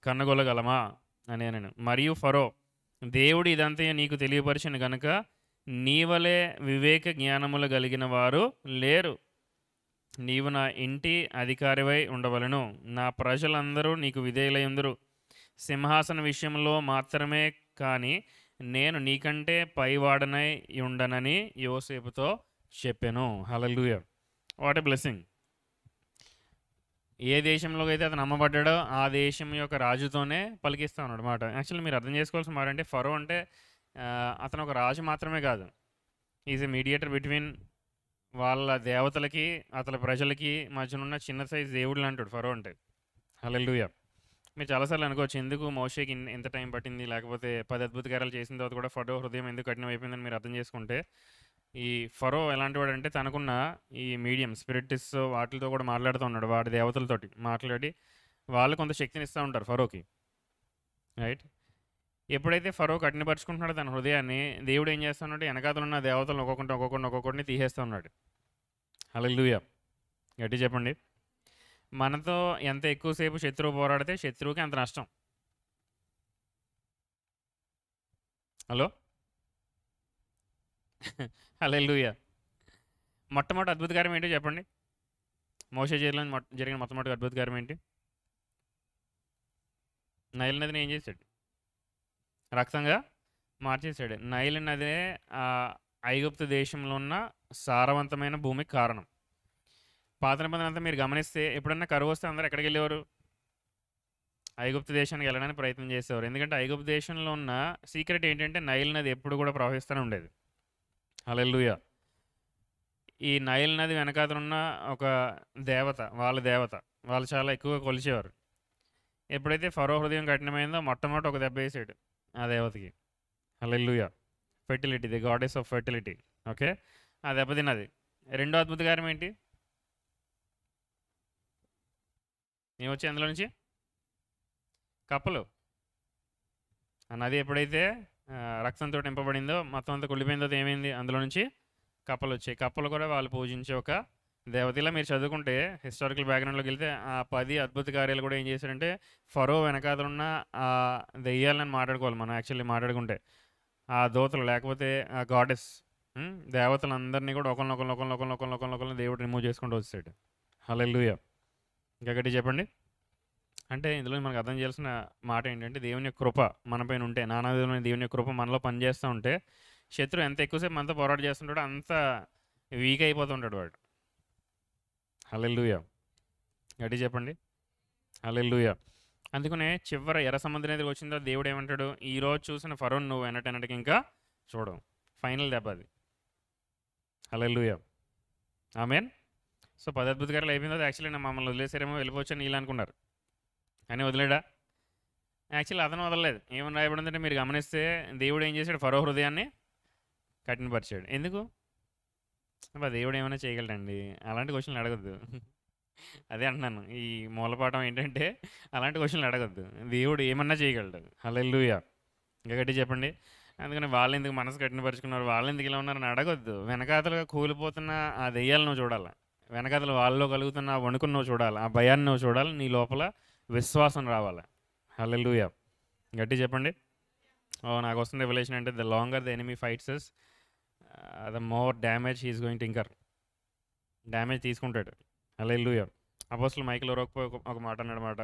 కనుగొనగలమా అనేనెను. మరియు ఫరో, దేవుడు ఇదంతయు నీకు తెలియపరచెను గనుక నీ వలె వివేక జ్ఞానములు కలిగిన వారు లేరు. నీవు నా ఇంటి అధికారివై ఉండవలెను. నా ప్రజలందరూ నీకు విధేయులైయుందురు. సింహాసన విషయంలో మాత్రమే కాని నేను నీకంటే పైవాడనై ఉండనని యోసేపుతో చెప్పెను. హల్లెలూయా! What a blessing. ఏ దేశంలోకి అయితే అతను అమ్మబడ్డాడో ఆ దేశం యొక్క రాజుతోనే పలికిస్తా ఉన్నాడు మాట. యాక్చువల్లీ మీరు అర్థం చేసుకోవాల్సిన మాట అంటే ఫరో అంటే అతను ఒక రాజు మాత్రమే కాదు. ఈజ్ ఎ మీడియేటర్ బిట్వీన్ వాళ్ళ దేవతలకి అతని ప్రజలకి మధ్యనున్న చిన్న సైజు దేవుళ్ళు అంటాడు ఫరో అంటే. హల్లెలూయా! మీరు చాలాసార్లు అనుకోవచ్చు, ఎందుకు మోషేకి ఎంత టైం పట్టింది, లేకపోతే 10 అద్భుత కార్యాలు చేసిన తర్వాత కూడా ఫరో హృదయం ఎందుకు కఠినం అయిపోయిందని మీరు అర్థం చేసుకుంటే, ఈ ఫరో ఎలాంటి వాడు అంటే తనకున్న ఈ మీడియం స్పిరిట్స్ వాటితో కూడా మాట్లాడుతూ ఉన్నాడు, వాడి దేవతలతోటి మాట్లాడి వాళ్ళు కొంత శక్తిని ఇస్తూ ఉంటారు ఫరోకి, రైట్? ఎప్పుడైతే ఫరో కఠినపరుచుకుంటున్నాడో తన హృదయాన్ని, దేవుడు ఏం చేస్తున్నాడు, వెనకాతలు ఉన్న దేవతలను ఒక్కొక్కటిని తీసేస్తూ ఉన్నాడు. హల్లెలూయా! గట్టి చెప్పండి. మనతో ఎంత ఎక్కువసేపు శత్రువు పోరాడితే శత్రువుకి అంత నష్టం. హలో హల్లెలూయా! మొట్టమొదటి అద్భుత కార్యం ఏంటో చెప్పండి. మోషే చేతిలో జరిగిన మొట్టమొదటి అద్భుత కార్యం ఏంటి? నైల్ నదిని ఏం చేశాడు? రక్తంగా మార్చేశాడు. నైల్ నదే ఐగుప్తు దేశంలో ఉన్న సారవంతమైన భూమికి కారణం. పాత నిబంధన అంతా మీరు గమనిస్తే ఎప్పుడన్నా కరువు వస్తే అందరూ ఎక్కడికి వెళ్ళేవారు? ఐగుప్తు దేశానికి వెళ్ళడానికి ప్రయత్నం చేసేవారు. ఎందుకంటే ఐగుప్తు దేశంలో ఉన్న సీక్రెట్ ఏంటంటే నైల్ నది ఎప్పుడు కూడా ప్రవహిస్తూనే ఉండేది. హల్లెలూయా! ఈ నైల్ నది వెనకాతలున్న ఒక దేవత, వాళ్ళ దేవత, వాళ్ళు చాలా ఎక్కువగా కొలిచేవారు. ఎప్పుడైతే ఫరో హృదయం కఠినమైందో మొట్టమొదటి ఒక దెబ్బ వేసాడు ఆ దేవతకి. Hallelujah! Fertility, the goddess of fertility. Okay, ఆ దెబ్బ తిన్నది. రెండో అద్భుత కార్యం ఏంటి? ఏమొచ్చాయి అందులో నుంచి? కప్పలు. ఆ నది ఎప్పుడైతే రక్తంతో నింపబడిందో, మొత్తం అంతా కుళ్ళిపోయిందో ఏమైంది? అందులో నుంచి కప్పలు వచ్చాయి. కప్పలు కూడా వాళ్ళు పూజించే ఒక దేవత. ఇలా మీరు చదువుకుంటే హిస్టారికల్ బ్యాక్గ్రౌండ్లోకి వెళ్తే ఆ 10 అద్భుత కార్యాలు కూడా ఏం చేశారంటే ఫరో వెనకాతలున్న ఆ దెయ్యాలని మాట్లాడుకోవాలి మనం యాక్చువల్లీ మాట్లాడుకుంటే. ఆ దోతలు లేకపోతే ఆ గాడెస్ దేవతలందరినీ కూడా ఒకరినొకరిని దేవుడు రిమూవ్ చేసుకుంటూ వచ్చాడు. హల్లెలూయా! ఇంకా గట్టి చెప్పండి. అంటే ఇందులో మనకు అర్థం చేయాల్సిన మాట ఏంటంటే దేవుని యొక్క కృప మనపైన ఉంటే, నానా విధమైన దేవుని యొక్క కృప మనలో పనిచేస్తూ ఉంటే శత్రువు ఎంత ఎక్కువసేపు మనతో పోరాట చేస్తుంటాడో అంత వీక్ అయిపోతుంటాడు వాడు. హల్లెలూయా! గట్టి చెప్పండి. హల్లెలూయా! అందుకనే చివర ఎర్ర సముద్రం దగ్గరికి వచ్చిందో దేవుడు ఏమంటాడు, ఈరోజు చూసిన ఫరోని నువ్వు వెనటకి ఇంకా చూడవు. ఫైనల్ దెబ్బ అది. హల్లెలూయా! ఆమేన్. సో 10 అద్భుత కార్యాలు అయిపోయిన తర్వాత యాక్చువల్లీ మమ్మల్ని వదిలేసారేమో వెళ్ళిపోవచ్చు అని వీళ్ళు అనుకున్నారు, కానీ వదిలేడా? యాక్చువల్లీ అతను వదలలేదు. ఏమని రాయబడిందంటే మీరు గమనిస్తే దేవుడు ఏం చేశాడు, ఫరో హృదయాన్ని కఠినపరిచాడు. ఎందుకు? అబ్బా దేవుడు ఏమైనా చేయగలడండి, అలాంటి క్వశ్చన్లు అడగద్దు. అదే అంటున్నాను, ఈ మూలపాఠం ఏంటంటే అలాంటి క్వశ్చన్లు అడగద్దు. దేవుడు ఏమన్నా చేయగలడు. హల్లెలూయా! ఇంకా గట్టి చెప్పండి. అందుకని వాళ్ళు ఎందుకు మనసు కఠినపరుచుకున్నారు, వాళ్ళు ఎందుకు ఇలా ఉన్నారని అడగొద్దు. వెనకాతలుగా కూలిపోతున్న ఆ దెయ్యాలు నువ్వు చూడాలి, వెనకాతలు వాళ్ళలో కలుగుతున్న ఆ వణుకును నువ్వు చూడాలి, ఆ భయాన్ని నువ్వు చూడాలి, నీ లోపల విశ్వాసం రావాలి. హల్లెలూయా! గట్టి చెప్పండి. నాకు వస్తున్న రివలేషన్ అంటే the longer the enemy fights us the more damage he's going to incur. Damage తీసుకుంటాడు. హల్లెలూయా! అపోస్తలుడు మైకేల్ ఒక మాట అన్నాడనమాట.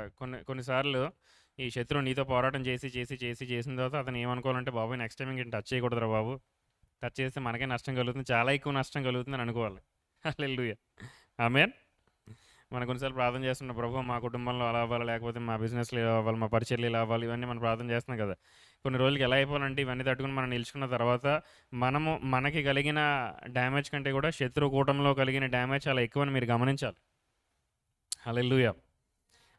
కొన్నిసార్లు ఈ శత్రువు నీతో పోరాటం చేసిన తర్వాత అతను ఏమనుకోవాలంటే, బాబు నెక్స్ట్ టైం ఇంక టచ్ చేయకూడదురా బాబు, టచ్ చేస్తే మనకే నష్టం కలుగుతుంది, చాలా ఎక్కువ నష్టం కలుగుతుంది అని అనుకోవాలి. హల్లెలూయా! ఆమేన్. మనం కొన్నిసార్లు ప్రార్థన చేస్తున్నాం, ప్రభు మా కుటుంబంలో అలా అవ్వాలి, లేకపోతే మా బిజినెస్లో ఇలా అవ్వాలి, మా పరిచర్లు ఇలా అవ్వాలి, ఇవన్నీ మనం ప్రార్థన చేస్తున్నాం కదా. కొన్ని రోజులకి ఎలా అయిపోవాలంటే ఇవన్నీ తట్టుకుని మనం నిలుచుకున్న తర్వాత మనకి కలిగిన డ్యామేజ్ కంటే కూడా శత్రు కూటంలో కలిగిన డ్యామేజ్ చాలా ఎక్కువని మీరు గమనించాలి. హల్లెలూయా!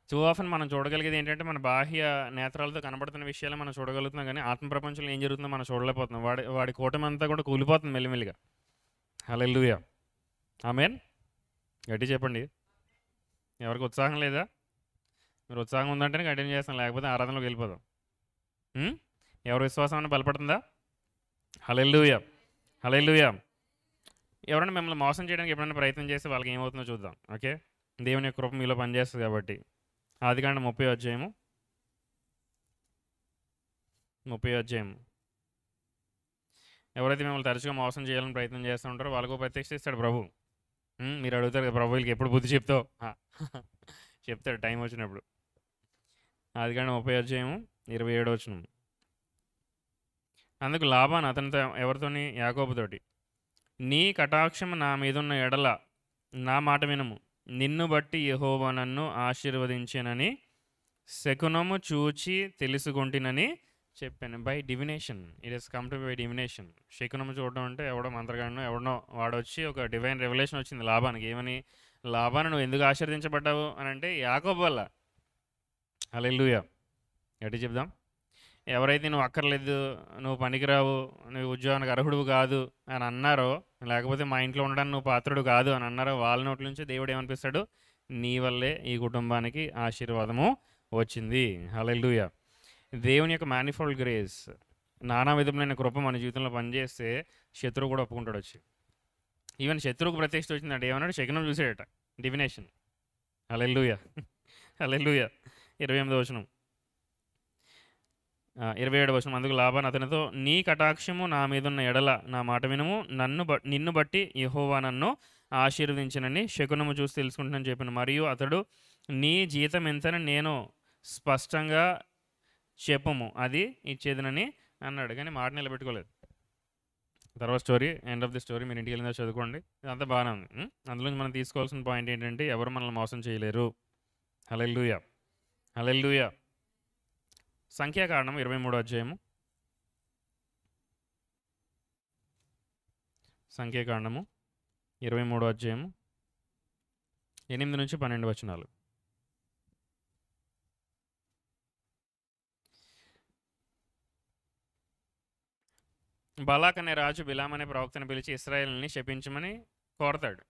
టూ ఆఫెన్ మనం చూడగలిగేది ఏంటంటే మన బాహ్య నేత్రాలతో కనబడుతున్న విషయాలు మనం చూడగలుగుతున్నాం, కానీ ఆత్మ ప్రపంచంలో ఏం జరుగుతుందో మనం చూడలేకపోతున్నాం. వాడి కూటమి అంతా కూడా కూలిపోతుంది మెల్లిమెల్లిగా. హల్లెలూయా! ఆమేన్. గట్టి చెప్పండి. ఎవరికి ఉత్సాహం లేదా? మీరు ఉత్సాహం ఉందంటేనే కంటిన్యూ చేస్తాం, లేకపోతే ఆరాధనలోకి వెళ్ళిపోదాం. ఎవరి విశ్వాసం అన్న బలపడుతుందా? హల్లెలూయా, హల్లెలూయా. ఎవరైనా మిమ్మల్ని మోసం చేయడానికి ఎప్పుడైనా ప్రయత్నం చేస్తే వాళ్ళకి ఏమవుతుందో చూద్దాం. ఓకే, దేవుని యొక్క కృప మీలో పనిచేస్తుంది కాబట్టి. ఆదికాండం 30 అధ్యాయము, 30 అధ్యాయం. ఎవరైతే మిమ్మల్ని తరచుగా మోసం చేయాలని ప్రయత్నం చేస్తూ ఉంటారో వాళ్ళకు ప్రత్యక్షిస్తాడు ప్రభు. మీరు అడుగుతారు కదా, ప్రభు వీళ్ళకి ఎప్పుడు బుద్ధి చెప్తావు? చెప్తాడు టైం వచ్చినప్పుడు. ఆదికాండం 30 అధ్యాయము 27 వచనం. అందుకు లాబాను అతనితో, ఎవరితోని? యాకోబుతోటి, నీ కటాక్షము నా మీదున్న ఎడల నా మాట వినుము, నిన్ను బట్టి యెహోవా నన్ను ఆశీర్వదించానని శకునము చూచి తెలుసుకుంటునని చెప్పాను. By divination, it is come to by divination. శకునము చూడడం అంటే ఎవడో మంత్రగాడనో ఎవడనో వాడొచ్చి ఒక డివైన్ రెవల్యూషన్ వచ్చింది లాబానికి. ఏమని? లాబాను నువ్వు ఎందుకు ఆశీర్వదించబడ్డావు అని అంటే, యాకోబు వల్ల. హల్లెలూయా. ఎట్టి చెప్దాం? ఎవరైతే నువ్వు అక్కర్లేదు, నువ్వు పనికిరావు, నువ్వు ఉద్యోగానికి అర్హుడు కాదు అని అన్నారో, లేకపోతే మా ఇంట్లో ఉండడానికి నువ్వు పాత్రుడు కాదు అని అన్నారో, వాళ్ళ నోట్ల నుంచి దేవుడు ఏమనిపిస్తాడు? నీ వల్లే ఈ కుటుంబానికి ఆశీర్వాదము వచ్చింది. హల్లెలూయా. దేవుని యొక్క మ్యానిఫోల్డ్ గ్రేస్, నానా విధములైన కృప మన జీవితంలో పనిచేస్తే శత్రువు కూడా ఒప్పుకుంటాడు వచ్చి. ఈవెన్ శత్రువుకు ప్రత్యక్ష వచ్చిందంటే ఏమన్నాడు? శకునం చూసాడట, డివినేషన్. హల్లెలూయా, హల్లెలూయా. 28వ వచనం, 27వ వచనం. అందుకు లాబాను అతనితో, నీ కటాక్షము నా మీదున్న ఎడల నా మాట వినుము, నిన్ను బట్టి యెహోవా నన్ను ఆశీర్వదించనని శకునము చూసి తెలుసుకుంటున్నాను చెప్పాను. మరియు అతడు, నీ జీతం ఎంతని నేను స్పష్టంగా చెప్పము, అది ఇచ్చేదనని అన్నాడు. కానీ మాట నిలబెట్టుకోలేదు. తర్వాత story, end of the story మీరు ఇంటికి వెళ్ళిందో చదువుకోండి. ఇదంతా బాగానే ఉంది. అందులో మనం తీసుకోవాల్సిన పాయింట్ ఏంటంటే, ఎవరు మనల్ని మోసం చేయలేరు. హల్లెలూయా, హల్లెలూయా. సంఖ్యాకాండం 23వ అధ్యాయము, సంఖ్యాకాండము 23వ అధ్యాయము 8 నుంచి 12 వచనాలు. బలాక్ అనే రాజు బిలాం అనే ప్రవక్తను పిలిచి ఇశ్రాయేలుని శపించమని కోరతాడు.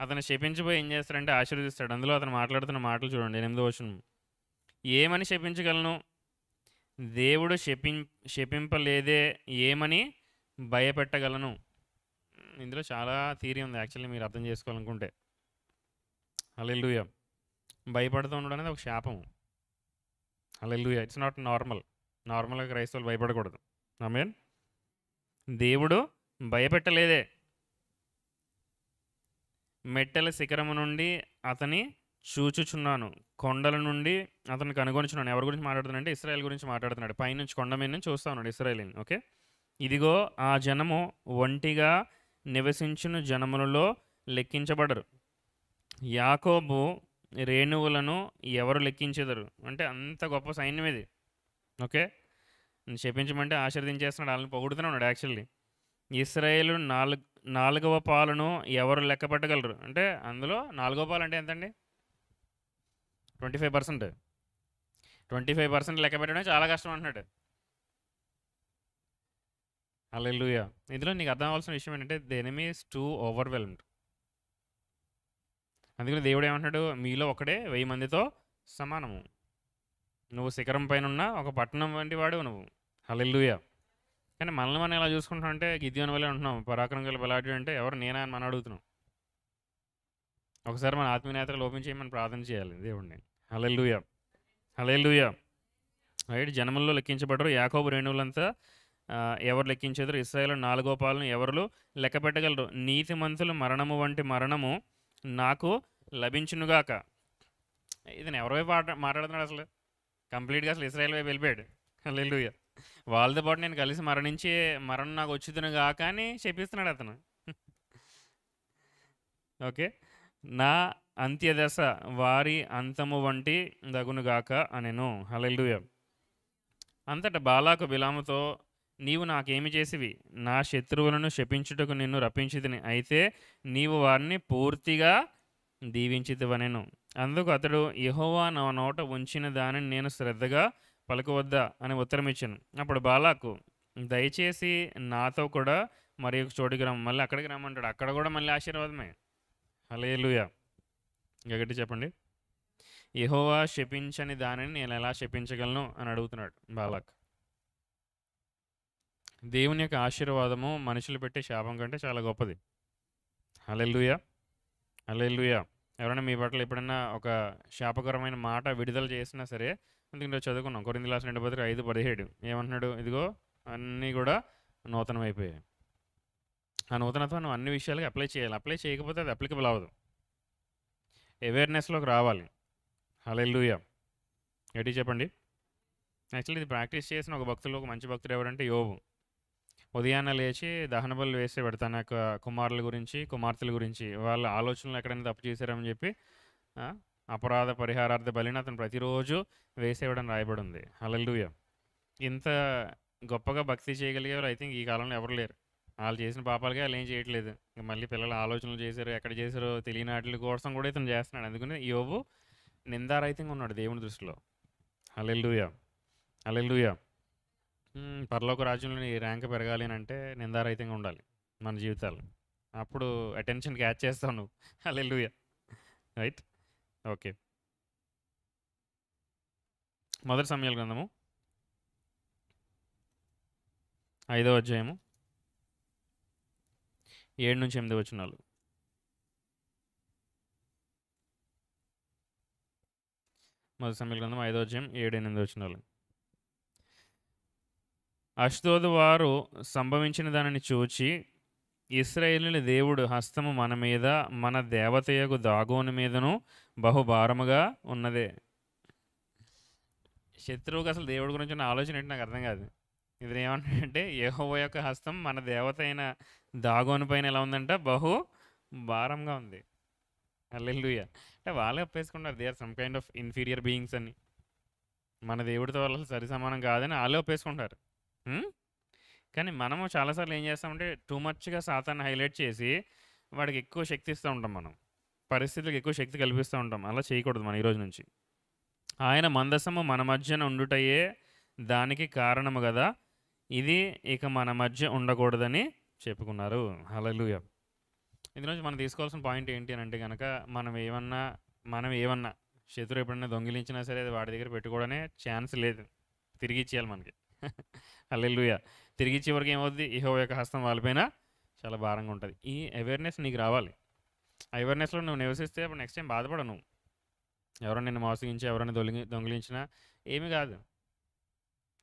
అతను శపించబోయి ఏం చేస్తాడంటే ఆశీర్వదిస్తాడు. అందులో అతను మాట్లాడుతున్న మాటలు చూడండి. 8వ వచనం, ఏమని శపించగలను? దేవుడు శపింపలేదే, ఏమని భయపెట్టగలను? ఇందులో చాలా థియరీ ఉంది యాక్చువల్లీ, మీరు అర్థం చేసుకోవాలనుకుంటే. హల్లెలూయా. భయపడుతూ ఉండడం అనేది ఒక శాపం. హల్లెలూయా. ఇట్స్ నాట్ నార్మల్గా క్రైస్తవులు భయపడకూడదు. ఆమేన్. దేవుడు భయపెట్టలేదే, మెట్టెల శిఖరము నుండి అతని చూచుచున్నాను, కొండల నుండి అతను కనుగొనిచున్నాను. ఎవరి గురించి మాట్లాడుతున్నాడంటే ఇశ్రాయేల్ గురించి మాట్లాడుతున్నాడు. పైనుంచి కొండ మీద నుంచి చూస్తా ఉన్నాడు ఇశ్రాయేల్ని. ఓకే, ఇదిగో ఆ జనము ఒంటిగా నివసించును జనములలో లెక్కించబడరు. యాకోబు రేణువులను ఎవరు లెక్కించెదరు? అంటే అంత గొప్ప సైన్యం ఇది. ఓకే, శపించమంటే ఆశీర్వదించేస్తున్నాడు, వాళ్ళని పొగుడుతూనే ఉన్నాడు. యాక్చువల్లీ ఇశ్రాయేలు నాలుగవ పాలను ఎవరు లెక్క పెట్టగలరు? అంటే అందులో 4వ పాలు అంటే ఎంతండి? 25%. 25% లెక్క పెట్టడం చాలా కష్టం అంటున్నాడు. హల్లెలూయా. ఇందులో నీకు అర్థం అవ్వాల్సిన విషయం ఏంటంటే, the enemy is two overwhelmed. అందుకని దేవుడు ఏమంటున్నాడు? మీలో ఒకడే 1000 మందితో సమానము. నువ్వు శిఖరం పైన ఉన్న ఒక పట్టణం వంటి వాడు నువ్వు. హల్లెలూయా. కానీ మనల్ని మనం ఎలా చూసుకుంటున్నాం అంటే, గిద్యోను వల్లే ఉంటున్నాం. పరాక్రమం గల బలాఢ్యుడు అంటే ఎవరు? నేనా అని మనం అడుగుతున్నాం. ఒకసారి మన ఆత్మీయత లోపించేయమని ప్రార్థన చేయాలి దేవుడిని. హల్లెలూయా, హల్లెలూయా. రైట్, జనముల్లో లెక్కించబడరు. యాకోబు రేణువులంతా ఎవరు లెక్కించేదరు? ఇశ్రాయేలు 4వ పాలను ఎవరు లెక్క పెట్టగలరు? నీతిమంతులు మరణము వంటి మరణము నాకు లభించునుగాక. ఇది ఎవరి వైపు మాట్లాడుతున్నాడు అసలు? కంప్లీట్గా అసలు ఇశ్రాయేల్ వైపు వెళ్ళిపోయాడు. హల్లెలూయా. వాళ్ళతో పాటు నేను కలిసి మరణించే మరణం నాకు వచ్చుదునుగాక అని చెప్పిస్తున్నాడు అతను. ఓకే, నా అంత్యదశ వారి అంతము వంటి దగునుగాక అనెను. హల్లెలూయా. అంతటా బాలాకు బిలాముతో, నీవు నాకేమి చేసివి? నా శత్రువులను శపించుటకు నిన్ను రప్పించితిని, అయితే నీవు వారిని పూర్తిగా దీవించితివనెను. అందుకు అతడు, యెహోవా నా నోట ఉంచిన దానిని నేను శ్రద్ధగా పలుకవద్దా అని ఉత్తరం ఇచ్చాను. అప్పుడు బాలాకు, దయచేసి నాతో కూడా మరి ఒక చోటికి రమ్మ. మళ్ళీ అక్కడికి రమ్మంటాడు. అక్కడ కూడా మళ్ళీ ఆశీర్వాదమే. హల్లెలూయా. గట్టి చెప్పండి. యెహోవా శపించని దానిని నేను ఎలా శపించగలను అని అడుగుతున్నాడు బాలాక్. దేవుని యొక్క ఆశీర్వాదము మనుషులు పెట్టే శాపం కంటే చాలా గొప్పది. హల్లెలూయా! హల్లెలూయా! ఎవరైనా మీ పట్ల ఎప్పుడన్నా ఒక శాపకరమైన మాట విడుదల చేసినా సరే, అందుకే చదువుకున్నాం కొరింథీయుల రాసిన 2 పత్రిక 5:17 ఏమంటున్నాడు? ఇదిగో అన్నీ కూడా నూతనమైపోయాయి. ఆ నూతనత్వం నువ్వు అన్ని విషయాలకి అప్లై చేయాలి. అప్లై చేయకపోతే అది అప్లికబుల్ అవ్వదు. అవేర్‌నెస్‌లోకి రావాలి. హల్లెలూయా! గట్టిగా చెప్పండి. యాక్చువల్లీ ఇది ప్రాక్టీస్ చేసిన ఒక భక్తులు, ఒక మంచి భక్తుడు ఎవరంటే యోబు. ఉదయాన్నే లేచి దహన బలులు వేసేవాడు తన యొక్క కుమారుల గురించి, కుమార్తెల గురించి. వాళ్ళ ఆలోచనలు ఎక్కడైనా తప్పు చేశారని చెప్పి ఆ, అపరాధ పరిహారార్థ బలిని అతను ప్రతిరోజు వేసేవాడని రాయబడి ఉంది. హల్లెలూయా! ఇంత గొప్పగా భక్తి చేయగలిగే వాళ్ళు ఐ థింక్ ఈ కాలంలో ఎవరు లేరు. వాళ్ళు చేసిన పాపాలకే వాళ్ళు ఏం చేయట్లేదు. ఇంక మళ్ళీ పిల్లలు ఆలోచనలు చేశారు, ఎక్కడ చేశారో తెలియని వాటి కోసం కూడా ఇతను చేస్తున్నాడు. అందుకని యోబు నిందారహితంగా ఉన్నాడు దేవుని దృష్టిలో. హల్లెలూయా! హల్లెలూయా! పరలోక రాజ్యంలో నీ ర్యాంక్ పెరగాలి అని అంటే నిందారహితంగా ఉండాలి మన జీవితాలు. అప్పుడు అటెన్షన్ క్యాచ్ చేస్తావు నువ్వు. హల్లెలూయా! రైట్. ఓకే. మొదటి సమయాల గ్రంథము 5వ అధ్యాయము 7-8 వచనాలు. మొదటి సమయాల గ్రంథం 5వ అధ్యాయం 7-8 వచనాలు. అష్దోదు వారు సంభవించిన దానిని చూచి ఇశ్రాయేలుల దేవుడు హస్తము మన మీద మన దేవతయగు దాగోను మీదను బహుభారముగా ఉన్నదే. శత్రువుకి అసలు దేవుడి గురించి ఉన్న ఆలోచన ఏంటి నాకు అర్థం కాదు. ఇది ఏమంటాడంటే యెహోవా యొక్క హస్తం మన దేవత అయిన దాగోను పైన ఎలా ఉందంట? బహు భారంగా ఉంది. హల్లెలూయా! అంటే వాళ్ళే ఒప్పేసుకున్నారు they are some kind of inferior beings అని. మన దేవుడితో వాళ్ళు సరి సమానం కాదని వాళ్ళే ఒప్పేసుకుంటారు. ఉం? కానీ మనము చాలాసార్లు ఏం చేస్తామంటే టూ మచ్గా సాతాన్ని హైలైట్ చేసి వాడికి ఎక్కువ శక్తి ఇస్తూ ఉంటాం. మనం పరిస్థితులకు ఎక్కువ శక్తి కల్పిస్తూ ఉంటాం. అలా చేయకూడదు మనం ఈరోజు నుంచి. ఆయన మందసము మన మధ్యన ఉండుటయే దానికి కారణము కదా, ఇది ఇక మన మధ్య ఉండకూడదని చెప్పుకున్నారు. హల్లెలూయా! ఇందులోంచి మనం తీసుకోవాల్సిన పాయింట్ ఏంటి అని అంటే కనుక మనం ఏమన్నా శత్రువు ఎప్పుడైనా దొంగిలించినా సరే అది వాడి దగ్గర పెట్టుకోవడమే ఛాన్స్ లేదు. తిరిగి ఇచ్చేయాలి మనకి. హల్లెలూయా! తిరిగి ఇచ్చే వరకు ఏమవుద్ది? యెహోవా యొక్క హస్తం వాళ్ళపైన చాలా భారంగా ఉంటుంది. ఈ అవేర్నెస్ నీకు రావాలి. ఆ అవేర్నెస్లో నువ్వు నివసిస్తే అప్పుడు నెక్స్ట్ టైం బాధపడవు నువ్వు. ఎవరైనా నిన్ను మోసగించి ఎవరైనా దొంగిలించినా ఏమీ కాదు.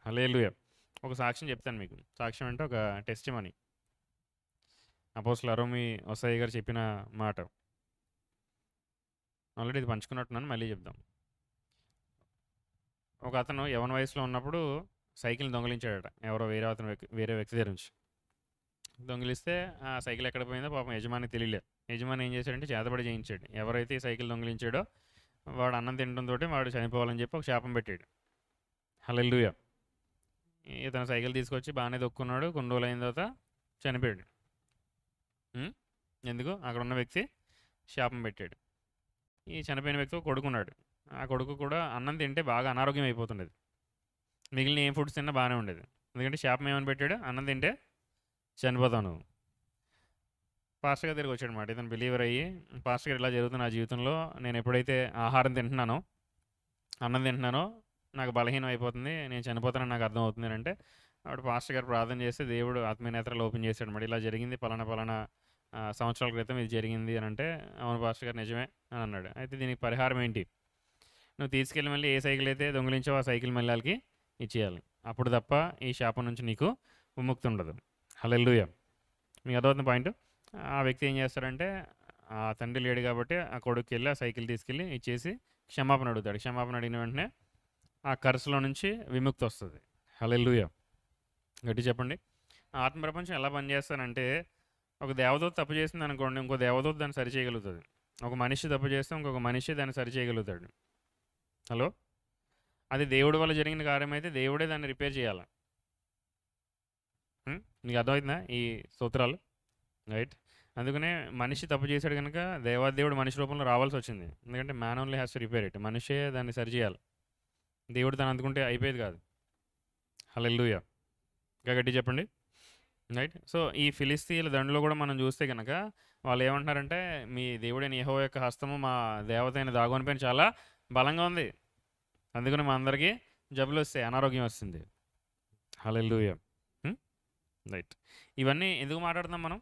హల్లెలూయా! ఒక సాక్ష్యం చెప్తాను మీకు. సాక్ష్యం అంటే ఒక టెస్టిమనీ. అపోస్తలుడు అరోమి ఒసయ్య గారు చెప్పిన మాట. ఆల్రెడీ ఇది పంచుకున్నట్టున్నాను, మళ్ళీ చెప్దాం. ఒక అతను యవ్వన వయసులో ఉన్నప్పుడు సైకిల్ దొంగిలించాడట ఎవరో వేరే వ్యక్తి దగ్గర నుంచి. దొంగిలిస్తే ఆ సైకిల్ ఎక్కడ పోయిందో పాపం యజమానికి తెలియలేదు. యజమాని ఏం చేశాడంటే చేతబడి చేయించాడు. ఎవరైతే ఈ సైకిల్ దొంగిలించాడో వాడు అన్నం తినడంతో వాడు చనిపోవాలని చెప్పి ఒక శాపం పెట్టాడు. హల్లెలూయా! ఇతను సైకిల్ తీసుకొచ్చి బాగానే దొక్కున్నాడు. కొన్ని రోజులు అయిన తర్వాత చనిపోయాడు. ఎందుకు? అక్కడ ఉన్న వ్యక్తి శాపం పెట్టాడు. ఈ చనిపోయిన వ్యక్తి కొడుకున్నాడు. ఆ కొడుకు కూడా అన్నం తింటే బాగా అనారోగ్యం అయిపోతుండేది. మిగిలిన ఏం ఫుడ్స్ తిన్నా బాగానే ఉండేది. ఎందుకంటే శాపం ఏమని పెట్టాడు? అన్నం తింటే చనిపోతావు నువ్వు. పాస్టర్ గారి దగ్గరికి వచ్చాడు అనమాట. ఇతను బిలీవర్ అయ్యి, పాస్టర్ గారు ఇలా జరుగుతుంది నా జీవితంలో, నేను ఎప్పుడైతే ఆహారం తింటున్నానో, అన్నం తింటున్నానో నాకు బలహీనం అయిపోతుంది, నేను చనిపోతానని నాకు అర్థం అవుతుంది అంటే అప్పుడు పాస్టర్ గారు ప్రార్థన చేస్తే దేవుడు ఆత్మీయనేత్రాలు ఓపెన్ చేశాడు అనమాట. ఇలా జరిగింది పలానా సంవత్సరాల క్రితం ఇది జరిగింది అని అంటే, అవును పాస్టర్ గారు నిజమే అని అన్నాడు. అయితే దీనికి పరిహారం ఏంటి? నువ్వు తీసుకెళ్ళి మళ్ళీ ఏ సైకిల్ అయితే దొంగిలించావో ఆ సైకిల్ మళ్ళీ వాళ్ళకి ఇచ్చేయాలి. అప్పుడు తప్ప ఈ శాపం నుంచి నీకు విముక్తి ఉండదు. హల్లెలూయా! మీకు అర్థమవుతున్న పాయింట్. ఆ వ్యక్తి ఏం చేస్తాడంటే ఆ తండ్రి లేడు కాబట్టి ఆ కొడుకుకి వెళ్ళి ఆ సైకిల్ తీసుకెళ్ళి ఇచ్చేసి క్షమాపణ అడుగుతాడు. క్షమాపణ అడిగిన వెంటనే ఆ కర్సులో నుంచి విముక్తి వస్తుంది. హల్లెలూయా! గట్టి చెప్పండి. ఆత్మ ప్రపంచం ఎలా పనిచేస్తానంటే ఒక దేవదూత తప్పు చేసింది అనుకోండి, ఇంకో దేవదూత దాన్ని సరిచేయగలుగుతుంది. ఒక మనిషి తప్పు చేస్తే ఇంకొక మనిషి దాన్ని సరిచేయగలుగుతాడు. హలో! అది దేవుడి వల్ల జరిగిన కార్యం అయితే దేవుడే దాన్ని రిపేర్ చేయాలి. నీకు అర్థమవుతుందా ఈ సూత్రాలు? రైట్. అందుకనే మనిషి తప్పు చేశాడు కనుక దేవాదేవుడు మనిషి రూపంలో రావాల్సి వచ్చింది. ఎందుకంటే man only has to repair it. మనిషే దాన్ని సరిచేయాలి. దేవుడు దాన్ని అందుకుంటే అయిపోయేది కాదు. హల్లెలూయా! ఇంకా గట్టి చెప్పండి. రైట్. సో ఈ ఫిలిస్తీన్ల దండులో కూడా మనం చూస్తే కనుక వాళ్ళు ఏమంటున్నారంటే మీ దేవుడైన యెహోవా యొక్క హస్తము మా దేవత అయిన దాగోని పైన చాలా బలంగా ఉంది, అందుకని మా అందరికీ జబ్బులు వస్తాయి, అనారోగ్యం వస్తుంది. హల్లెలూయా! రైట్. ఇవన్నీ ఎందుకు మాట్లాడుతున్నాం మనం?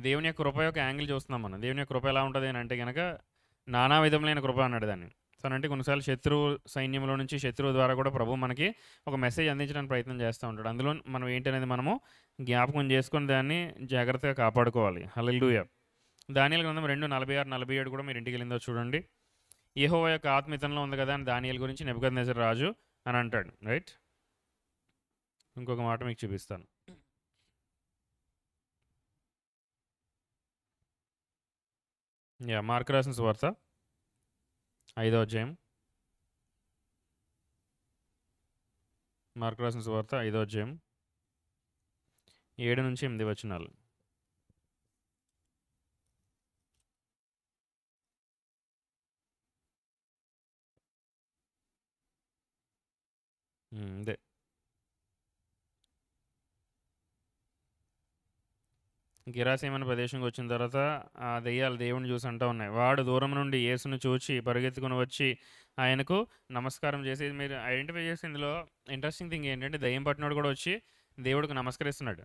దేవుని యొక్క కృప యొక్క యాంగిల్ చూస్తున్నాం మనం. దేవుని యొక్క కృప ఎలా ఉంటుంది అని అంటే గనక నానా విధములైన కృప అన్నాడు దాన్ని. సో అంటే కొన్నిసార్లు శత్రువు సైన్యంలో నుంచి శత్రువు ద్వారా కూడా ప్రభు మనకి ఒక మెసేజ్ అందించడానికి ప్రయత్నం చేస్తూ ఉంటాడు. అందులో మనం ఏంటనేది మనము జ్ఞాపకం చేసుకొని దాన్ని జాగ్రత్తగా కాపాడుకోవాలి. హల్లెలూయా. దానియేలు గ్రంథం 2:46-47 కూడా మీరు ఇంటికి వెళ్ళిందో చూడండి. యెహోవా యొక్క ఆత్మ ఇతనిలో ఉంది కదా అని దానియేలు గురించి నెబుకద్నెజర్ రాజు అని అంటాడు. రైట్. ఇంకొక మాట మీకు చూపిస్తాను. మార్కు రాసిన సువార్త 5వ అధ్యాయం. మార్కు రాసిన సువార్త 5వ అధ్యాయం 7-8 వచనాలు. ఇదే గిరాసీమ అనే ప్రదేశంకి వచ్చిన తర్వాత ఆ దెయ్యాలు దేవుని చూసి అంటూ ఉన్నాయి. వాడు దూరం నుండి యేసును చూచి పరిగెత్తుకుని వచ్చి ఆయనకు నమస్కారం చేసి, మీరు ఐడెంటిఫై చేసి ఇందులో ఇంట్రెస్టింగ్ థింగ్ ఏంటంటే దెయ్యం పట్టినోడు కూడా వచ్చి దేవుడికి నమస్కరిస్తున్నాడు.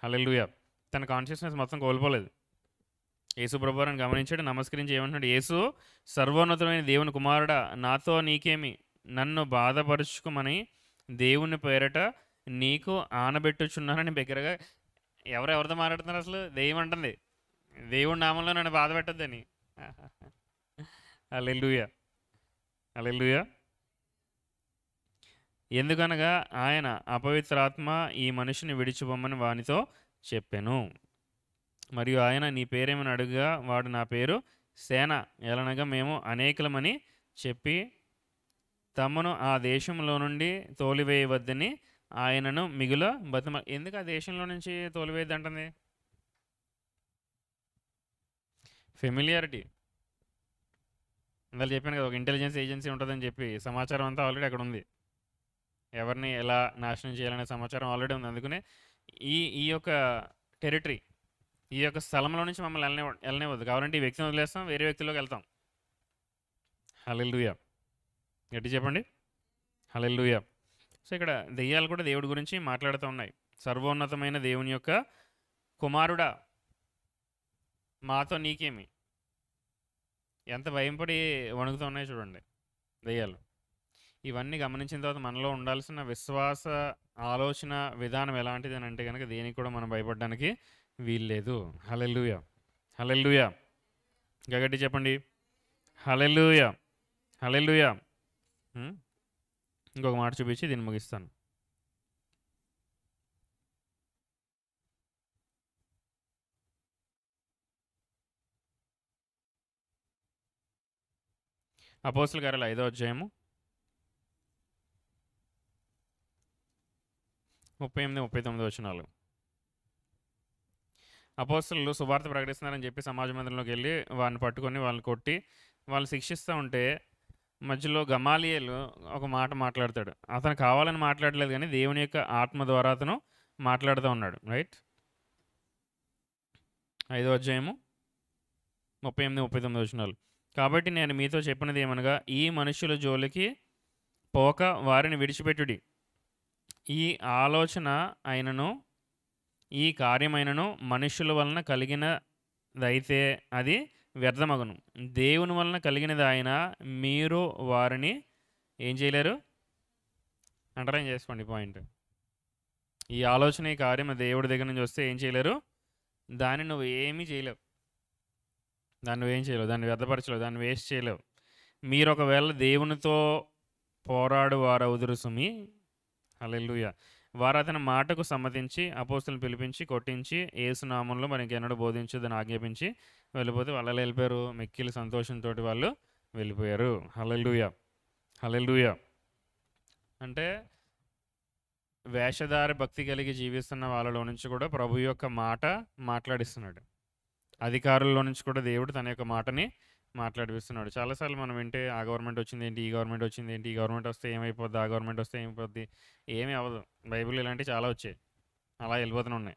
హల్లెలూయా. తన కాన్షియస్నెస్ మొత్తం కోల్పోలేదు. యేసు ప్రభువారిని గమనించాడు, నమస్కరించి ఏమంటున్నాడు? యేసు సర్వోన్నతమైన దేవుని కుమారుడా, నాతో నీకేమి? నన్ను బాధపరుచుకోమని దేవుని పేరట నీకు ఆనబెట్టుచున్నానని బిగ్గరగా. ఎవరితో మాట్లాడుతున్నారు అసలు? దెయ్యం అంటుంది దేవుడి నామంలో నన్ను బాధ పెట్టద్దని. హల్లెలూయా. హల్లెలూయా. ఎందుకనగా ఆయన అపవిత్రాత్మ ఈ మనిషిని విడిచిపోమని వానితో చెప్పెను. మరియు ఆయన నీ పేరేమని అడుగుగా వాడు నా పేరు సేన ఎలనగా మేము అనేకులమని చెప్పి తమను ఆ దేశంలో నుండి తోలివేయవద్దని ఆయనను మిగుల ఎందుకు ఆ దేశంలో నుంచి తోలివేయద్దు అంటుంది? ఫెమిలియారిటీ. ఇందాక చెప్పాను కదా, ఒక ఇంటెలిజెన్స్ ఏజెన్సీ ఉంటుందని చెప్పి. సమాచారం అంతా ఆల్రెడీ అక్కడ ఉంది. ఎవరిని ఎలా నాశనం చేయాలనే సమాచారం ఆల్రెడీ ఉంది. అందుకనే ఈ యొక్క టెరిటరీ, ఈ యొక్క స్థలంలో నుంచి మమ్మల్ని వెళ్ళనివ్వద్దు. కావాలంటే ఈ వ్యక్తిని వదిలేస్తాం, వేరే వ్యక్తిలోకి వెళ్తాం. హల్లెలూయా. గట్టి చెప్పండి. హల్లెలూయా. సో ఇక్కడ దెయ్యాలు కూడా దేవుడి గురించి మాట్లాడుతూ ఉన్నాయి. సర్వోన్నతమైన దేవుని యొక్క కుమారుడా, మాతో నీకేమి? ఎంత భయంపడి వణుకుతూ ఉన్నాయి చూడండి దెయ్యాలు. ఇవన్నీ గమనించిన తర్వాత మనలో ఉండాల్సిన విశ్వాస ఆలోచన విధానం ఎలాంటిది అని అంటే కనుక దేనికి కూడా మనం భయపడడానికి వీల్లేదు. హల్లెలూయా. హల్లెలూయా. గట్టి చెప్పండి. హల్లెలూయా. హల్లెలూయా. ఇంకొక మాట చూపించి దీన్ని ముగిస్తాను. అపోస్తలుల కార్యాలు 5వ అధ్యాయము 38-39 వచనాలు. అపోస్తలులు సువార్త ప్రకటిస్తున్నారని చెప్పి సమాజ మందిరంలోకి వెళ్ళి వారిని పట్టుకొని వాళ్ళని కొట్టి వాళ్ళు శిక్షిస్తూ ఉంటే మధ్యలో గమాలియేలు ఒక మాట మాట్లాడతాడు. అతను కావాలని మాట్లాడలేదు, కానీ దేవుని యొక్క ఆత్మ ద్వారా అతను మాట్లాడుతూ ఉన్నాడు. రైట్. 5వ అధ్యాయము 38-39 వచనాలు. కాబట్టి నేను మీతో చెప్పినది ఏమనగా, ఈ మనుషుల జోలికి పోక వారిని విడిచిపెట్టుడి. ఈ ఆలోచన అయినను ఈ కార్యమైనను మనుషుల వలన కలిగినదైతే అది వ్యర్థమగును. దేవుని వలన కలిగినది ఆయన మీరు వారిని ఏం చేయలేరు? అండర్లైన్ చేసుకోండి పాయింట్. ఈ ఆలోచన ఈ కార్యం దేవుడి దగ్గర నుంచి వస్తే ఏం చేయలేరు? దాన్ని నువ్వు ఏమీ చేయలేవు. దాన్ని నువ్వేం చేయలేవు, దాన్ని వ్యర్థపరచలేవు, దాన్ని వేస్ట్ చేయలేవు. మీరు ఒకవేళ దేవునితో పోరాడు వారవుదురు సుమి. హల్లెలూయా. వారు అతని మాటకు సమ్మతించి అపోస్తలుని పిలిపించి కొట్టించి యేసునామంలో మనకి ఎన్నడూ బోధించదని ఆజ్ఞాపించి వెళ్ళిపోతే వాళ్ళు వెళ్ళిపోయారు. మిక్కిలి సంతోషంతో వాళ్ళు వెళ్ళిపోయారు. హల్లెలూయా. హల్లెలూయా. అంటే వేషధార భక్తి కలిగి జీవిస్తున్న వాళ్ళలో నుంచి కూడా ప్రభు యొక్క మాట మాట్లాడిస్తున్నాడు. అధికారుల్లో నుంచి కూడా దేవుడు తన యొక్క మాటని మాట్లాడిస్తున్నాడు. చాలాసార్లు మనం వింటే ఆ గవర్నమెంట్ వచ్చింది ఏంటి, ఈ గవర్నమెంట్ వచ్చింది ఏంటి, ఈ గవర్నమెంట్ వస్తే ఏమైపోద్ది, ఆ గవర్నమెంట్ వస్తే ఏమైపోద్ది, ఏమీ అవ్వదు. బైబిల్ ఇలాంటివి చాలా వచ్చాయి, అలా వెళ్ళిపోతూనే ఉన్నాయి.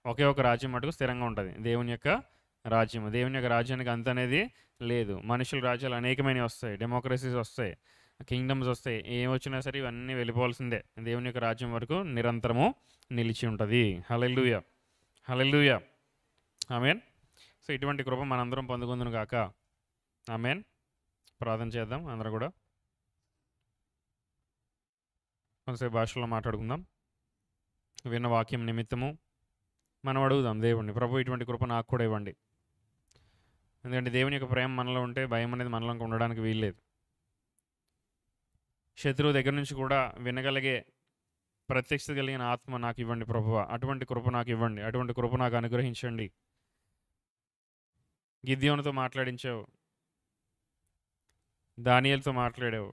ఒకే ఒక రాజ్యం మటుకు స్థిరంగా ఉంటుంది, దేవుని యొక్క రాజ్యం. దేవుని యొక్క రాజ్యానికి అంత అనేది లేదు. మనుషుల రాజ్యాలు అనేకమైనవి వస్తాయి, డెమోక్రసీస్ వస్తాయి, కింగ్డమ్స్ వస్తాయి, ఏమొచ్చినా సరే ఇవన్నీ వెళ్ళిపోవాల్సిందే. దేవుని యొక్క రాజ్యం వరకు నిరంతరము నిలిచి ఉంటుంది. హల్లెలూయా, హల్లెలూయా, ఆమేన్. సో ఇటువంటి కృప మనందరం పొందుకుందును గాక. ఆమేన్. ప్రార్థన చేద్దాం అందరం కూడా. కొంతసేపు భాషలో మాట్లాడుకుందాం. విన్న వాక్యం నిమిత్తము మనం అడుగుదాం దేవుణ్ణి, ప్రభు ఇటువంటి కృప నాకు కూడా ఇవ్వండి. ఎందుకంటే దేవుని యొక్క ప్రేమ మనలో ఉంటే భయం అనేది మనలో ఉండడానికి వీల్లేదు. శత్రువు దగ్గర నుంచి కూడా వినగలిగే ప్రత్యక్షత కలిగిన ఆత్మ నాకు ఇవ్వండి ప్రభువా, అటువంటి కృప నాకు ఇవ్వండి, అటువంటి కృప నాకు అనుగ్రహించండి. గిద్యోనుతో మాట్లాడించావు, దానియేలుతో మాట్లాడావు,